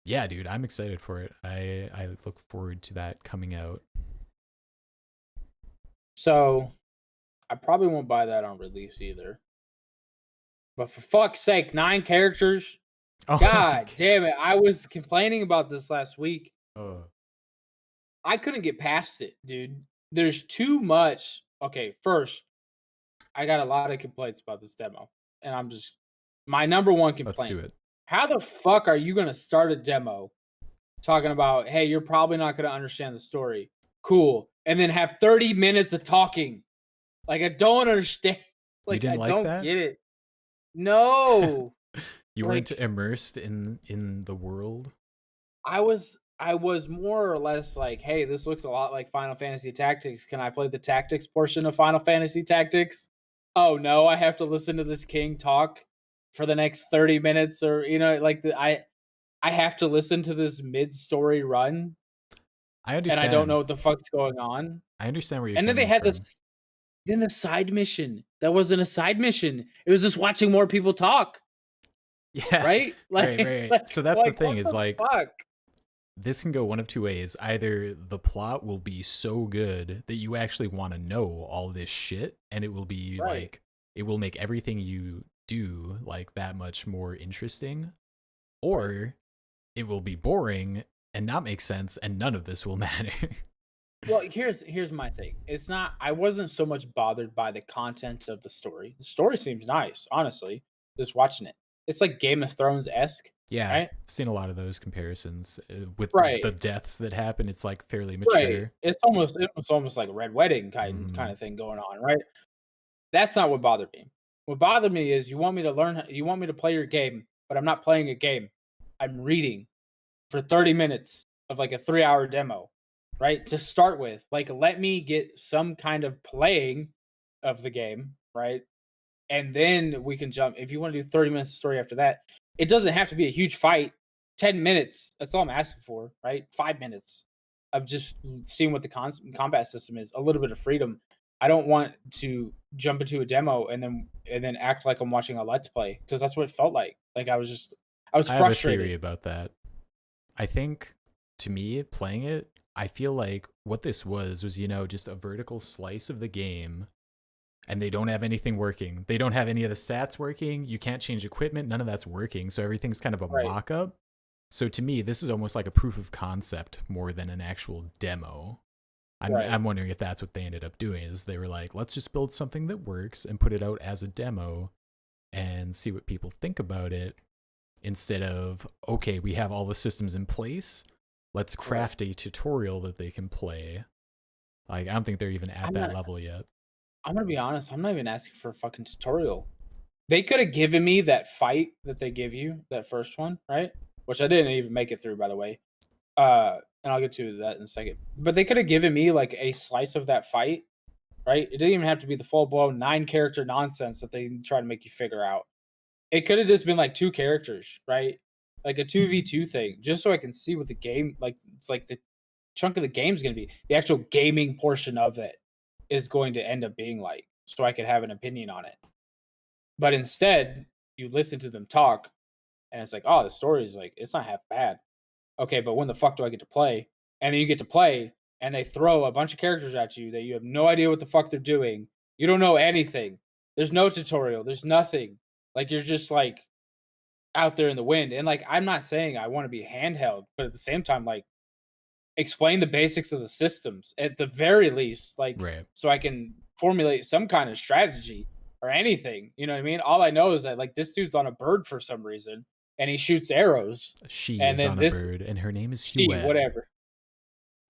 Yeah, dude, I'm excited for it. I look forward to that coming out. So I probably won't buy that on release either. But for fuck's sake, 9 characters. Oh my God damn it. I was complaining about this last week. god. I couldn't get past it, dude. There's too much. Okay, first, I got a lot of complaints about this demo. And I'm just my number one Let's do complaint. it. How the fuck are you gonna start a demo talking about, hey, you're probably not gonna understand the story? Cool. And then have 30 minutes of talking. Like I don't understand. You Like I didn't like don't that? get it. No. You weren't Like immersed in the world? I was more or less like, "Hey, this looks a lot like Final Fantasy Tactics. Can I play the tactics portion of Final Fantasy Tactics?" Oh no, I have to listen to this king talk for the next 30 minutes or like I have to listen to this mid-story run I and I don't know understand. what the fuck's going on. I understand where you're And then they coming had from. this then the side mission. That wasn't a side mission. It was just watching more people talk, Yeah. right? Right, Like right. like So that's the like thing what is the like fuck? this can go one of two ways. Either the plot will be so good that you actually want to know all this shit and it will be Right. like it will make everything you do like that much more interesting, Right. or it will be boring and not make sense and none of this will matter. Well, here's my thing. It's not I wasn't so much bothered by the content of the story. The story seems nice, honestly, just watching it. It's like Game of Thrones-esque, Yeah, right? I've seen a lot of those comparisons with the Right. deaths that happen. It's like fairly Right. mature. It's almost like a Red Wedding kind Hmm. of thing going on, right? That's not what bothered me. What bothered me is you want me to play your game, but I'm not playing a game. I'm reading for 30 minutes of like a 3-hour demo, right? To start with, like let me get some kind of playing of the game, right? And then we can jump. If you want to do 30 minutes of story after that, it doesn't have to be a huge fight. 10 minutes. That's all I'm asking for, right? 5 minutes of just seeing what the combat system is. A little bit of freedom. I don't want to jump into a demo and then act like I'm watching a let's play because that's what it felt like. Like I was I have a theory frustrated. about that. I think to me, playing it, I feel like what this was, just a vertical slice of the game, and they don't have anything working. They don't have any of the stats working. You can't change equipment. None of that's working. So everything's kind of a Right. mock up. So to me, this is almost like a proof of concept more than an actual demo. Right. I'm wondering if that's what they ended up doing is they were like, let's just build something that works and put it out as a demo and see what people think about it, instead of, okay, we have all the systems in place, let's Right. craft a tutorial that they can play. Like, I don't think they're even at I'm that not level yet. I'm gonna be honest, I'm not even asking for a fucking tutorial. They could have given me that fight that they give you, that first one, right? Which I didn't even make it through, by the way. And I'll get to that in a second. But they could have given me like a slice of that fight, right? It didn't even have to be the full blown 9 character nonsense that they try to make you figure out. It could have just been like 2 characters, right? Like a 2v2 thing, just so I can see what the game like. It's like the chunk of the game's going to be. The actual gaming portion of it is going to end up being like, so I could have an opinion on it. But instead, you listen to them talk, and it's like, oh, the story is like it's not half bad. Okay, but when the fuck do I get to play? And then you get to play, and they throw a bunch of characters at you that you have no idea what the fuck they're doing. You don't know anything. There's no tutorial. There's nothing. Like you're just like out there in the wind. And like I'm not saying I want to be handheld, but at the same time, like explain the basics of the systems at the very least, like Right. so I can formulate some kind of strategy or anything. You know what I mean? All I know is that like this dude's on a bird for some reason. and he shoots arrows, She and is then on a this bird, and her name is she Huette. whatever.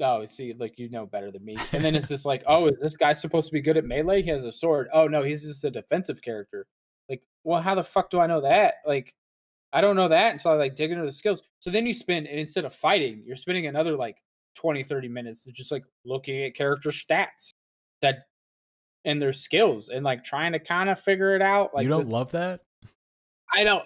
Oh, see, like, you know better than me. And then it's just like, "Oh, is this guy supposed to be good at melee? He has a sword. Oh, no, he's just a defensive character." Like, well, how the fuck do I know that? Like, I don't know that until I, like, dig into the skills. So then you spend and instead of fighting, you're spending another, like, 20, 30 minutes just, like, looking at character stats that and their skills and, like, trying to kinda figure it out. You Like, don't this love that? I don't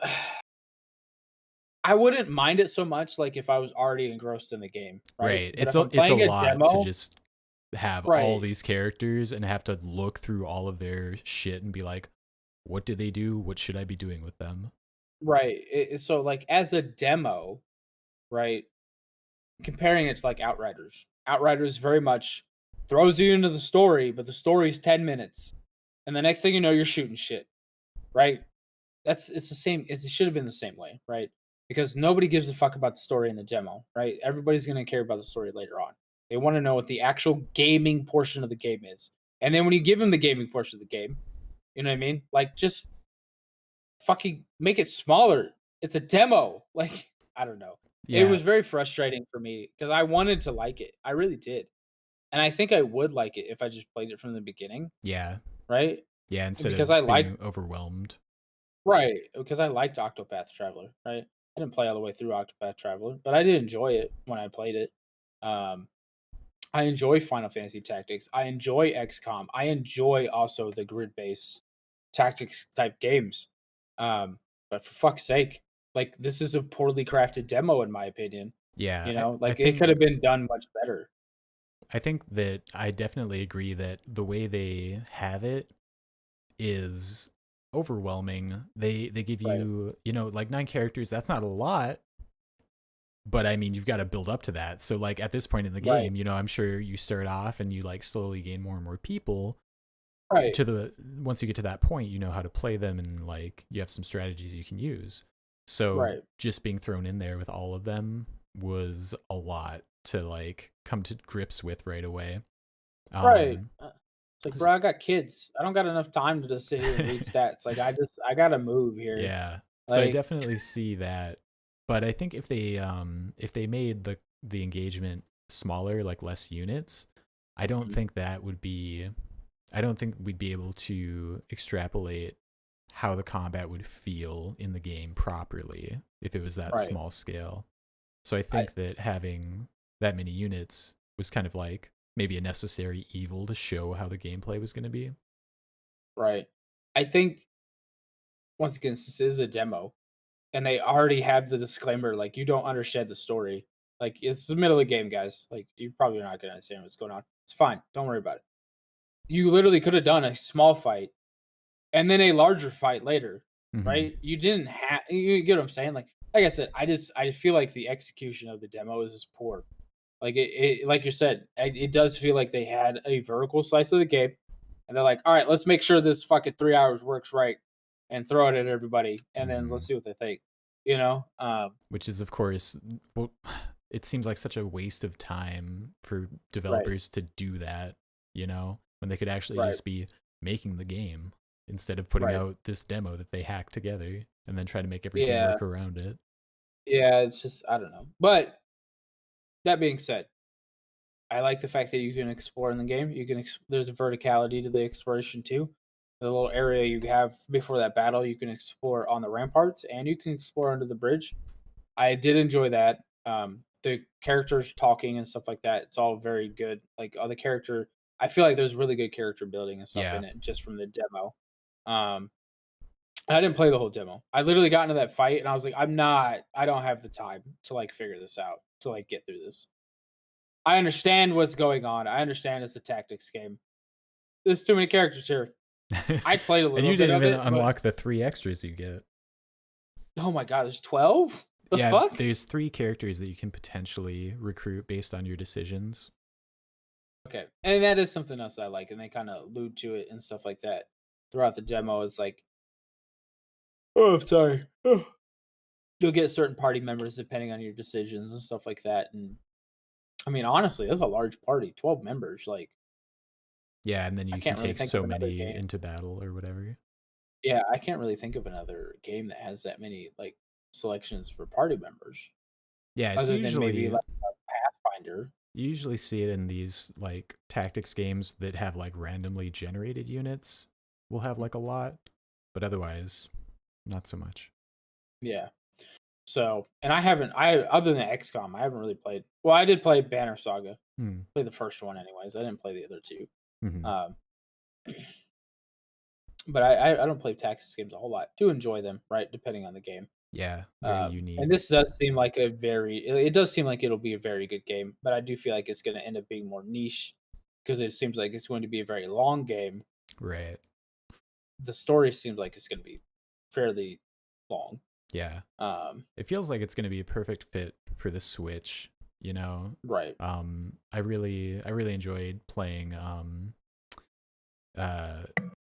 I wouldn't mind it so much, like, if I was already engrossed in the game, right? Right. But if I'm It's a playing a lot to demo just have all right. these characters and have to look through all of their shit and be like, what do they do? What should I be doing with them? Right. So, like, as a demo, right, comparing it to like Outriders. Outriders very much throws you into the story, but the story's 10 minutes. And the next thing you know, you're shooting shit, right? It's the same. It should have been the same way, right? Because nobody gives a fuck about the story in the demo, right? Everybody's going to care about the story later on. They want to know what the actual gaming portion of the game is. And then when you give them the gaming portion of the game, you know what I mean? Like, just fucking make it smaller. It's a demo. Like, I don't know. It Yeah. was very frustrating for me because I wanted to like it. I really did. And I think I would like it if I just played it from the beginning, Yeah. right? Yeah. Instead Because I of liked being overwhelmed. right, because I liked Octopath Traveler, right? I didn't play all the way through Octopath Traveler, but I did enjoy it when I played it. Um, I enjoy Final Fantasy Tactics. I enjoy XCOM. I enjoy also the grid-based tactics type games. But for fuck's sake, like, this is a poorly crafted demo in my opinion. Yeah. You know, I like, it could think have been done much better. that I definitely agree that the way they have it is overwhelming. They give Right, you, like 9 characters, that's not a lot, but I mean, you've got to build up to that. So like at this point in the right, game, I'm sure you start off and you like slowly gain more and more people right, to the once you get to that point, you know how to play them and like you have some strategies you can use. So right, just being thrown in there with all of them was a lot to like come to grips with right away. right. Um It's like, s- bro, I got kids. I don't got enough time to just sit here and read stats. Like, I gotta move here. yeah. So I Like, definitely see that. But I think if they made the engagement smaller, like less units, I don't mhm, think that would be I don't think we'd be able to extrapolate how the combat would feel in the game properly if it was that right. small scale. So I I think that having that many units was kind of like maybe a necessary evil to show how the gameplay was going to be. right. I think once again, this is a demo, and they already have the disclaimer, like, you don't understand the story. Like, it's the middle of the game, guys. Like, you probably are not gonna understand what's going on. It's fine. Don't worry about it. You literally could have done a small fight and then a larger fight later, Hmm. right? You didn't have you get what I'm saying? Like I said, I feel like the execution of the demo is just poor. Like it like you said, it does feel like they had a vertical slice of the game, and they're like, all right, let's make sure this fucking 3 hours works right, and throw it at everybody, and then let's Hmm. see what they think. You know, Which is, of course, well, it seems like such a waste of time for right, developers to do that, when they could actually right, just be making the game instead of putting right. out this demo that they hacked together and then try to make everything Yeah, work around it. yeah. It's just I don't know. But that being said, I like the fact that you can explore in the game. There's a verticality to the exploration too. The little area you have before that battle, you can explore on the ramparts, and you can explore under the bridge. I did enjoy that. The characters talking and stuff like that. It's all very good. Like the character, I feel like there's really good character building and stuff Yeah. in it just from the demo. Um, and I didn't play the whole demo. I literally got into that fight, and I was like, I don't have the time to like figure this out to like get through this. I understand what's going on. I understand it's a tactics game. There's too many characters here. I played a And little you bit didn't of even it, but unlock the 3 extras you get. oh my god, there's 12? The Yeah, fuck? there's 3 characters that you can potentially recruit based on your decisions. Okay. And that is something else I like, and they kind of allude to it and stuff like that throughout the demo. It's like, oh, sorry. Oh. You'll get certain party members depending on your decisions and stuff like that. And I mean, honestly, that's a large party, 12 members. Like, Yeah, and then I you can can't really take think of so another many game. into battle or whatever. Yeah, I can't really think of another game that has that many, like, selections for party members, Yeah, it's other than maybe usually like a Pathfinder. you usually see it in these like tactics games that have like randomly generated units. Will have like a lot, but otherwise, not so much. Yeah. So, and I other than XCOM, I haven't really played. Well, I did play Banner Saga. Hmm. Play the first one, anyways. I didn't play the other two. Hmm. Um, but I don't play tactics games a whole lot. Do enjoy them, right? Depending on the game. Yeah, very And unique. this does seem like it does seem like it'll be a very good game, but I do feel like it's going to end up being more niche because it seems like it's going to be a very long game. Right. The story seems like it's going to be fairly long. Yeah. Um, It feels like it's going to be a perfect fit for the Switch, you know. right. I really enjoyed playing uh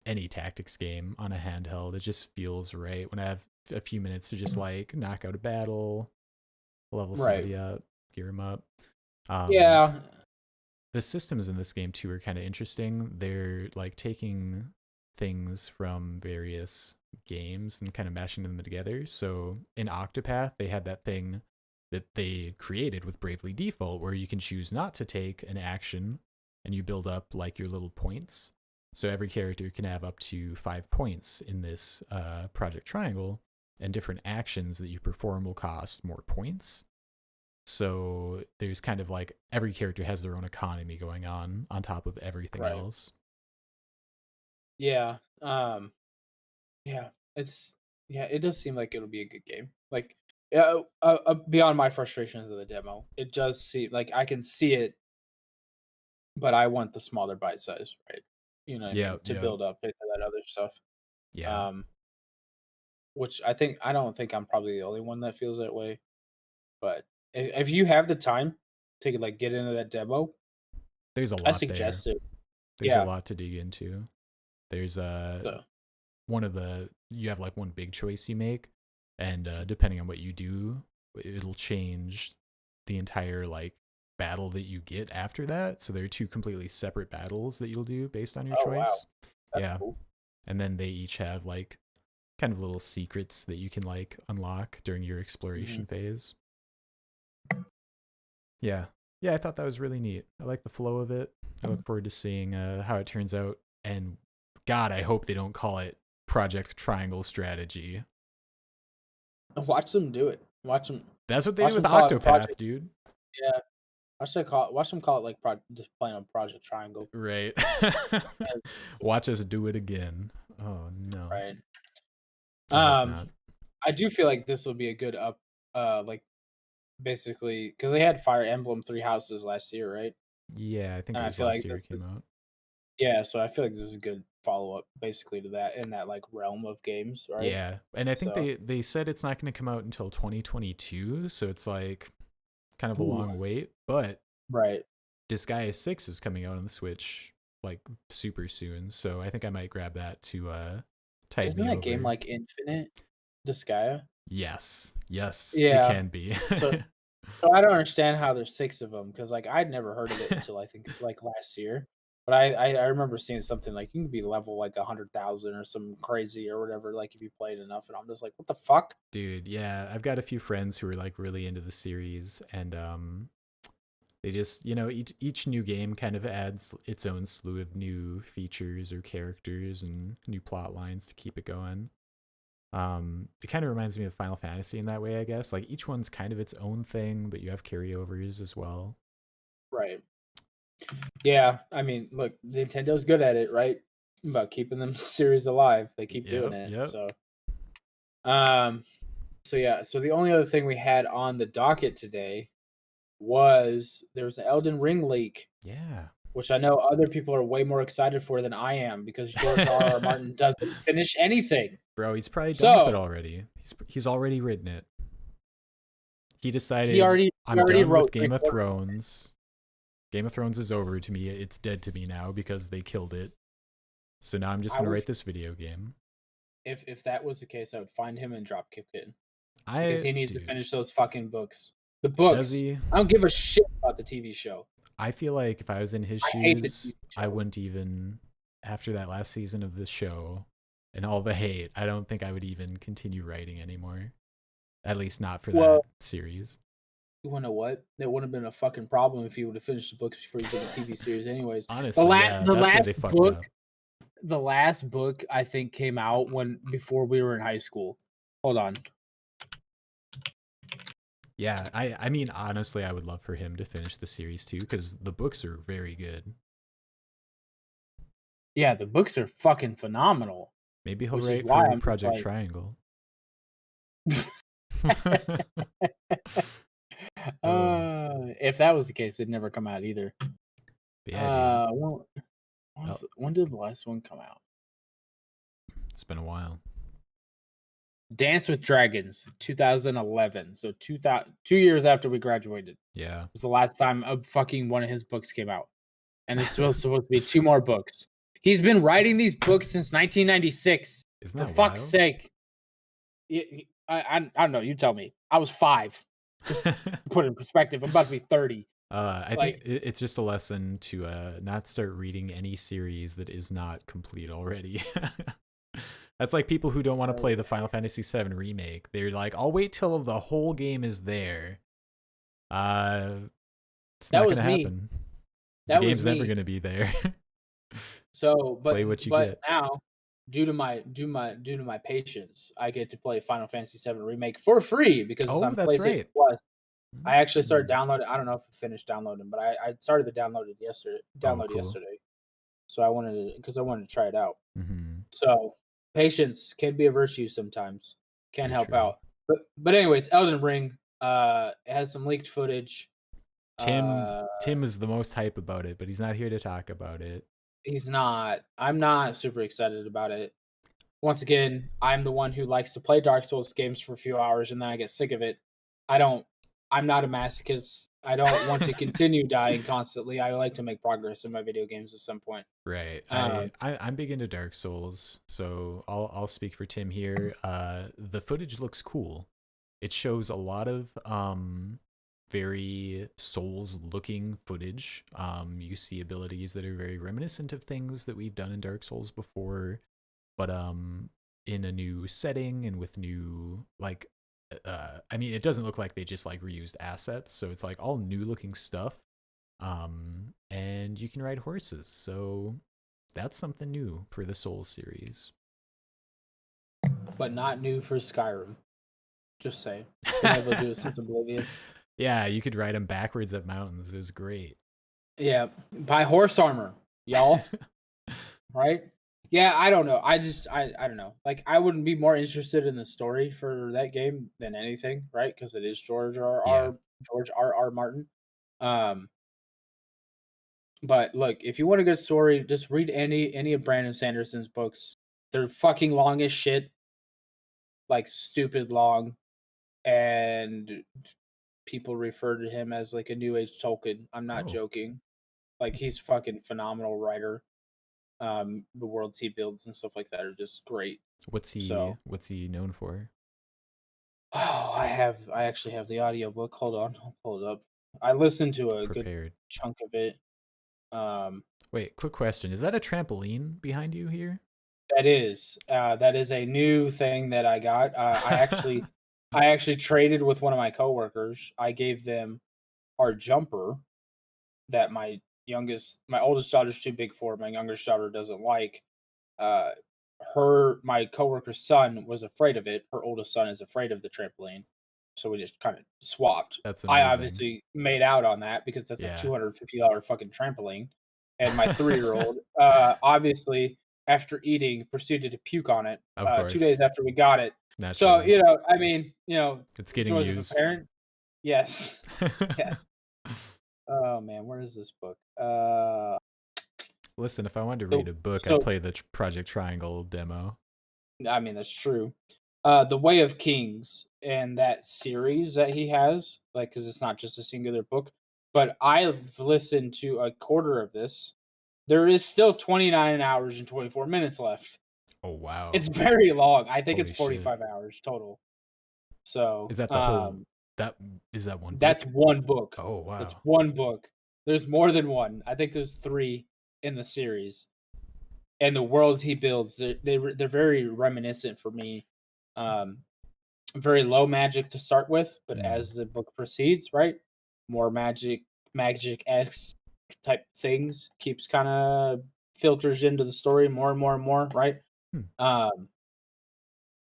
any tactics game on a handheld. It just feels right when I have a few minutes to just like knock out a battle, level Right. somebody up, gear them up. Um Yeah. the systems in this game too are kind of interesting. They're like taking things from various games and kind of mashing them together. So in Octopath, they had that thing that they created with Bravely Default where you can choose not to take an action and you build up like your little points. So every character can have up to 5 points in this Project Triangle, and different actions that you perform will cost more points. So there's kind of like every character has their own economy going on top of everything Right. else. Yeah. Yeah. It's yeah. It does seem like it'll be a good game. Like, yeah. Beyond my frustrations of the demo, it does seem like I can see it, but I want the smaller bite size, right? You know what I Yeah, mean? To yeah, build up into that other stuff. yeah. Um, which I don't think I'm probably the only one that feels that way. But if you have the time to like get into that demo, There's a I lot there. suggest it. There's a Yeah. lot to dig into. There's So you have like one big choice you make, and depending on what you do, it'll change the entire like battle that you get after that. So there are two completely separate battles that you'll do based on your oh wow, choice. that's Yeah. cool. And then they each have like kind of little secrets that you can like unlock during your Mhm. exploration phase. Yeah. Yeah, I thought that was really neat. I like the flow of it. I look forward to seeing how it turns out. And God, I hope they don't call it Project Triangle Strategy. Watch them do it. Watch them. That's what they did Watch with them call it Octopath, Project. dude. Yeah. Watch them call it like just playing on Project Triangle. Right. Yeah, Watch us do it again. Oh, no. right. I hope Um, not. I do feel like this will be a good like basically because they had Fire Emblem Three Houses last year, right? Yeah, I think And it I was feel like last year this it came out. yeah, so I feel like this is a good follow up basically to that in that like realm of games, right? Yeah. And I think So they said it's not going to come out until 2022, so it's like kind of a ooh, long wait, but right. Disgaea 6 is coming out on the Switch like super soon, so I think I might grab that to tide Isn't me that game over. like Infinite Disgaea? Yes. Yes, it Yeah. can be. So I don't understand how there's 6 of them because like, I'd never heard of it until I think, like, last year, but I remember seeing something like, you can be level, like, 100,000 or some crazy or whatever, like, if you played enough, and I'm just like, "What the fuck?" Dude, yeah, I've got a few friends who are like really into the series, and they just, each new game kind of adds its own slew of new features or characters and new plot lines to keep it going. It kind of reminds me of Final Fantasy in that way, I guess. Like each one's kind of its own thing, but you have carryovers as well. Right. Yeah, I mean, look, Nintendo's good at it, right? About keeping them series alive, they keep doing Yep, it, yep. so, um, so yeah, so the only other thing we had on the docket today was there was an Elden Ring leak, Yeah. which I know other people are way more excited for than I am because George R. R. Martin doesn't finish anything. Bro, he's probably done with it So already. He's already written it. He he decided already he I'm already done with wrote Game of 3/4. Thrones. Game of Thrones is over to me. It's dead to me now because they killed it. So now I'm just I gonna would write this video game. if that was the case, I would find him and drop kick it because I he needs to dude, finish those fucking books. The does books. he? I don't give a shit about the TV show. I feel like if I was in his I hate the TV shoes, I show. wouldn't even after that last season of this show and all the hate, I don't think I would even continue writing anymore. At least not for that Well, series. you wanna know what? That wouldn't have been a fucking problem if you would have finished the books before you did the TV series anyways. Honestly, yeah, The that's where last they fucked book up. the last book I think came out before we were in high school. Hold on. Yeah, I mean, honestly, I would love for him to finish the series too, because the books are very good. Yeah, the books are fucking phenomenal, Maybe he'll which is write why for I'm just Project like Triangle. if that was the case, it'd never come out either. Yeah, dude. Well, Oh, when did the last one come out? it's been a while. Dance with Dragons, 2011. So 2 years after we graduated Yeah. was the last time a fucking one of his books came out. And there's supposed to be 2 more books. He's been writing these books since 1996. Isn't For that fuck's wild? sake. I don't know. You tell me. I was 5. Just to put it in perspective. I'm about to be 30. I think Like, it's just a lesson to not start reading any series that is not complete already. That's like people who don't want to play the Final Fantasy VII remake. They're like, I'll wait till the whole game is there. It's that not was gonna me. happen. The That was game's never me. gonna be there. So, Play what you but get. now, due to my patience, I get to play Final Fantasy VII Remake for free because it's Oh, on that's PlayStation right. Plus. I actually started Mm. downloading. I don't know if I finished downloading, but I started the Oh, download cool. yesterday. So I wanted to try it out. Mm-hmm. So patience can be a virtue sometimes. Can Very help true. out. But anyways, Elden Ring it has some leaked footage. Tim is the most hype about it, but he's not here to talk about it. He's not. I'm not super excited about it. Once again, I'm the one who likes to play Dark Souls games for a few hours and then I get sick of it. I don't. I'm not a masochist. I don't want to continue dying constantly. I like to make progress in my video games at some point. Right. Um, I'm big into Dark Souls, so I'll speak for Tim here. The footage looks cool. It shows a lot of very Souls looking footage. You see abilities that are very reminiscent of things that we've done in Dark Souls before, but in a new setting and with new like I mean, it doesn't look like they just like reused assets, so it's like all new looking stuff. And you can ride horses, so that's something new for the Souls series. but not new for Skyrim. Just saying. Been able to do it since Oblivion. Yeah, you could ride them backwards up mountains. It was great. Yeah, buy horse armor, y'all. Right? Yeah, I don't know. I don't know. Like, I wouldn't be more interested in the story for that game than anything, right? Because it is Yeah. George R. R. Martin. Um, but look, if you want a good story, just read any of Brandon Sanderson's books. They're fucking long as shit, like stupid long, and people refer to him as like a new age Tolkien. I'm not Oh, joking. Like he's fucking phenomenal writer. The worlds he builds and stuff like that are just great. So, what's he known for? oh, I actually have the audiobook. Hold on, I'll pull it up. I listened to a good Prepared. chunk of it. Um, Wait, quick question. Is that a trampoline behind you here? that is a new thing that I got. I actually traded with one of my coworkers. I gave them our jumper that my oldest daughter's too big for. My youngest daughter doesn't like. Uh, my coworker's son was afraid of it. Her oldest son is afraid of the trampoline, so we just kind of swapped. That's I amazing. obviously made out on that because that's a Yeah, $250 fucking trampoline, and my 3-year-old obviously after eating proceeded to puke on it. of 2 days course. after we got it. So Naturally. I mean, It's the getting joys of a used. parent. Yes, yes. Oh man, where is this book? Listen, if I wanted to read So a book, I'd so play the Project Triangle demo. I mean, that's true. The Way of Kings and that series that he has, like, because it's not just a singular book, but I've listened to a quarter of this. There is still 29 hours and 24 minutes left. Oh, wow. It's very long. I think it's Holy shit. 45 hours total. So, Is that the whole that is that one that's book? one book. Oh, That's wow. one book. There's more than one. I think there's 3 in the series. And the worlds he builds, they're very reminiscent for me. Um, very low magic to start with, but Mm. as the book proceeds, right, more magic-esque type things keeps kind of filters into the story more and more and more, right? Hmm. Um,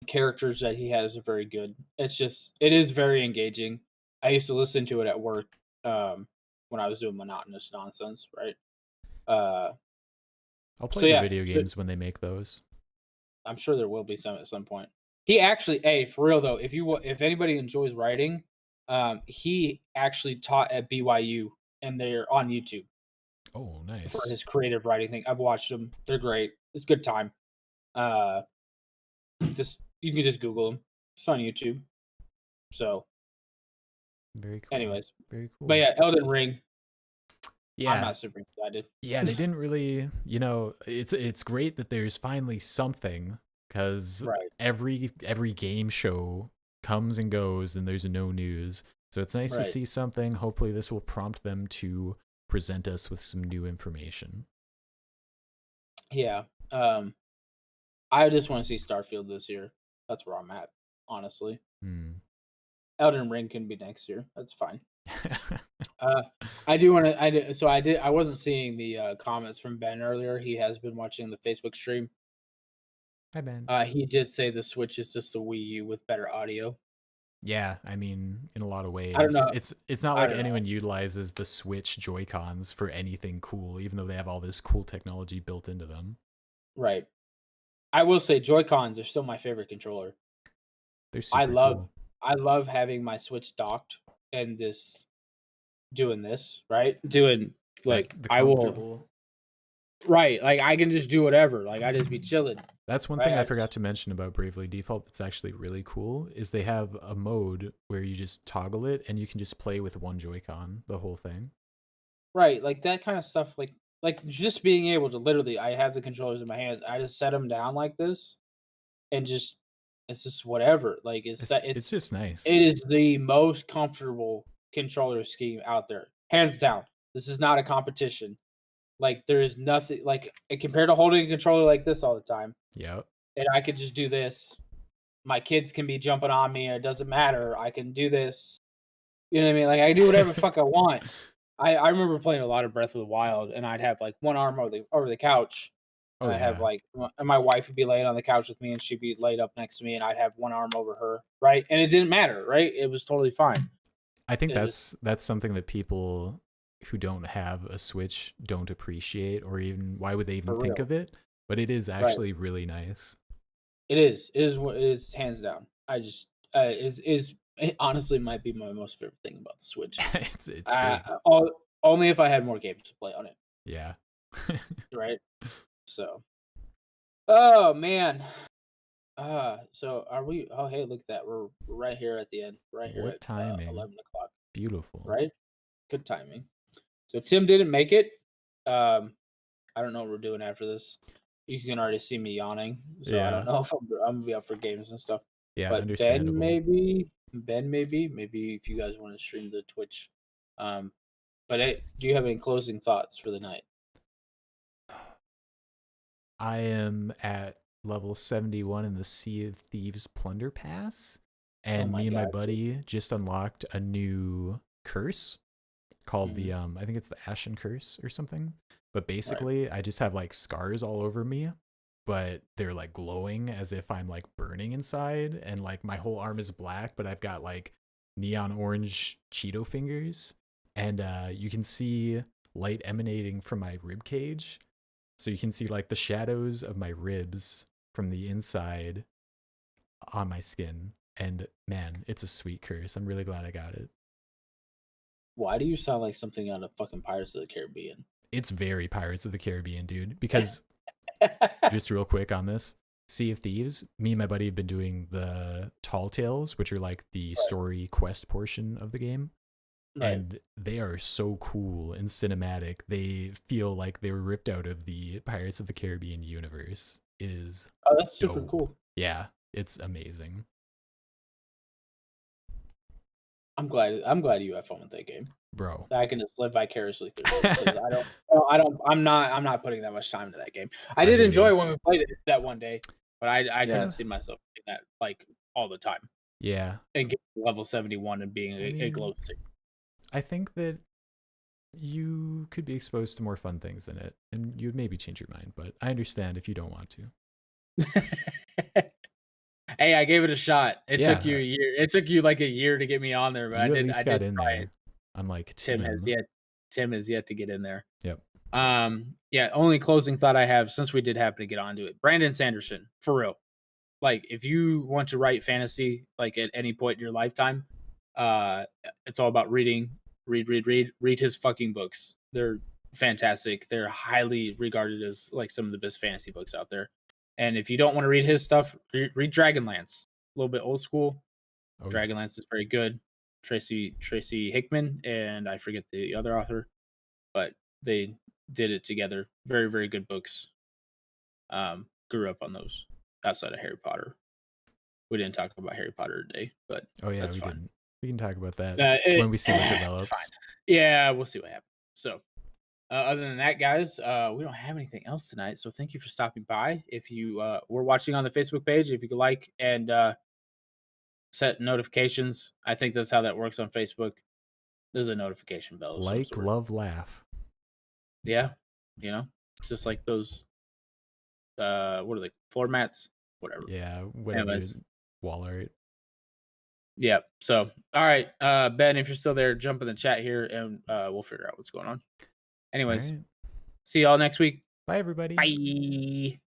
Characters that he has are very good. It is very engaging. I used to listen to it at work when I was doing monotonous nonsense, right? Uh, I'll play so the yeah, video so games when they make those. I'm sure there will be some at some point. He actually, hey, for real though, if anybody enjoys writing, he actually taught at BYU and they're on YouTube Oh, for nice. his creative writing thing. I've watched them; they're great. It's a good time. Uh, just you can just Google them. It's on YouTube. So, Very cool. anyways, Very but cool. yeah, Elden Ring. I'm Yeah. not super excited. Yeah, they didn't really, it's great that there's finally something cuz Right. every game show comes and goes and there's no news. So it's nice to Right. see something. Hopefully this will prompt them to present us with some new information. Yeah. I just want to see Starfield this year. That's where I'm at, honestly. Hmm. Elden Ring can be next year. That's fine. Uh, I do want to. I did, so I did. I wasn't seeing the comments from Ben earlier. He has been watching the Facebook stream. Hi Ben. He did say the Switch is just a Wii U with better audio. Yeah, I mean, in a lot of I don't ways, know. it's not I like don't know. anyone utilizes the Switch Joy-Cons for anything cool, even though they have all this cool technology built into them. Right. I will say Joy Cons are still my favorite controller. They're I super love. cool. I love having my Switch docked and doing this right. Doing That like the I will. comfortable. Right. Like I can just do whatever. Like I just be chilling. That's one Right. thing I forgot to mention about Bravely Default that's actually really cool is they have a mode where you just toggle it and you can just play with one Joy-Con the whole thing. Right, like that kind of stuff, like just being able to literally, I have the controllers in my hands. I just set them down like this, and just it's just whatever. Like It's just nice. it is the most comfortable controller scheme out there, hands down. This is not a competition. Like there is nothing like compared to holding a controller like this all the time, Yep. and I could just do this. My kids can be jumping on me. It doesn't matter. I can do this. You know what I mean? Like I do whatever the fuck I want. I remember playing a lot of Breath of the Wild, and I'd have like one arm over the couch, and Oh I have yeah. like and my wife would be laying on the couch with me, and she'd be laid up next to me, and I'd have one arm over her, right? And it didn't matter, right? It was totally fine. I think It just that's something that people who don't have a Switch don't appreciate or even why would they even for think real, of it? But it is right? actually really nice. It is. It is. What it is hands down. I just is it honestly might be my most favorite thing about the Switch. It's great. Only if I had more games to play on it, Yeah. right? So, oh man. So are we? Oh, hey, look at that. We're right here at the end, right here What at timing. 11 o'clock, Beautiful. right? Good timing. So Tim didn't make it. Um, I don't know what we're doing after this. You can already see me yawning, so I don't Yeah. know if I'm gonna be up for games and stuff. Yeah, But understandable. maybe if you guys want to stream the Twitch. Um, but do you have any closing thoughts for the night? I am at level 71 in the Sea of Thieves Plunder Pass, Oh and my me and my god. buddy just unlocked a new curse called Mhm. the I think it's the Ashen Curse or something. But Right. basically, I just have like scars all over me, but they're like glowing as if I'm like burning inside, and like my whole arm is black, but I've got like neon orange Cheeto fingers, and you can see light emanating from my rib cage, so you can see like the shadows of my ribs from the inside on my skin. And man, it's a sweet curse. I'm really glad I got it. Why do you sound like something out of fucking Pirates of the Caribbean? It's very Pirates of the Caribbean, dude. Because just real quick on this, Sea of Thieves, me and my buddy have been doing the Tall Tales, which are like the Right. story quest portion of the game. Right. And they are so cool and cinematic. They feel like they were ripped out of the Pirates of the Caribbean universe. It is Oh, that's super dope. cool. Yeah, it's amazing. I'm glad you have fun with that game. Bro. That I can just live vicariously through you because I don't. I'm not putting that much time into that game. I I did hear you. enjoy when we played it that one day, but I Yeah. couldn't see myself doing that like all the time. Yeah. and get to level 71 and being I a glow mean, stick. I think that you could be exposed to more fun things in it, and you'd maybe change your mind, but I understand if you don't want to. Hey, I gave it a shot. It took you Yeah, a year. It took you like a year to get me on there, but I you at did. I least got did in try it. there, unlike Tim has Tim. yet. Tim has yet to get in there. Yep. Yeah. Only closing thought I have, since we did happen to get onto it, Brandon Sanderson, for real. Like, if you want to write fantasy, like at any point in your lifetime, uh, it's all about reading. Read his fucking books. They're fantastic. They're highly regarded as like some of the best fantasy books out there. And if you don't want to read his stuff, read Dragonlance. A little bit old school. Oh yeah. Dragonlance is very good. Tracy Hickman and I forget the other author, but they did it together. Very, very good books. Grew up on those outside of Harry Potter. We didn't talk about Harry Potter today, but Oh yeah, that's we fine. didn't. We can talk about that It, when we see what it's fine. develops. Yeah, we'll see what happens. So, other than that, guys, we don't have anything else tonight. So, thank you for stopping by. If you were watching on the Facebook page, if you could like and set notifications, I think that's how that works on Facebook. There's a notification bell of some Like, sort. love, laugh. Yeah, it's just like those. What are they? Floor mats, whatever. Yeah, whatever. Anyways, Wall art. yeah. So, all right, Ben, if you're still there, jump in the chat here, and we'll figure out what's going on. All Anyways, right. see y'all next week. Bye, everybody. Bye.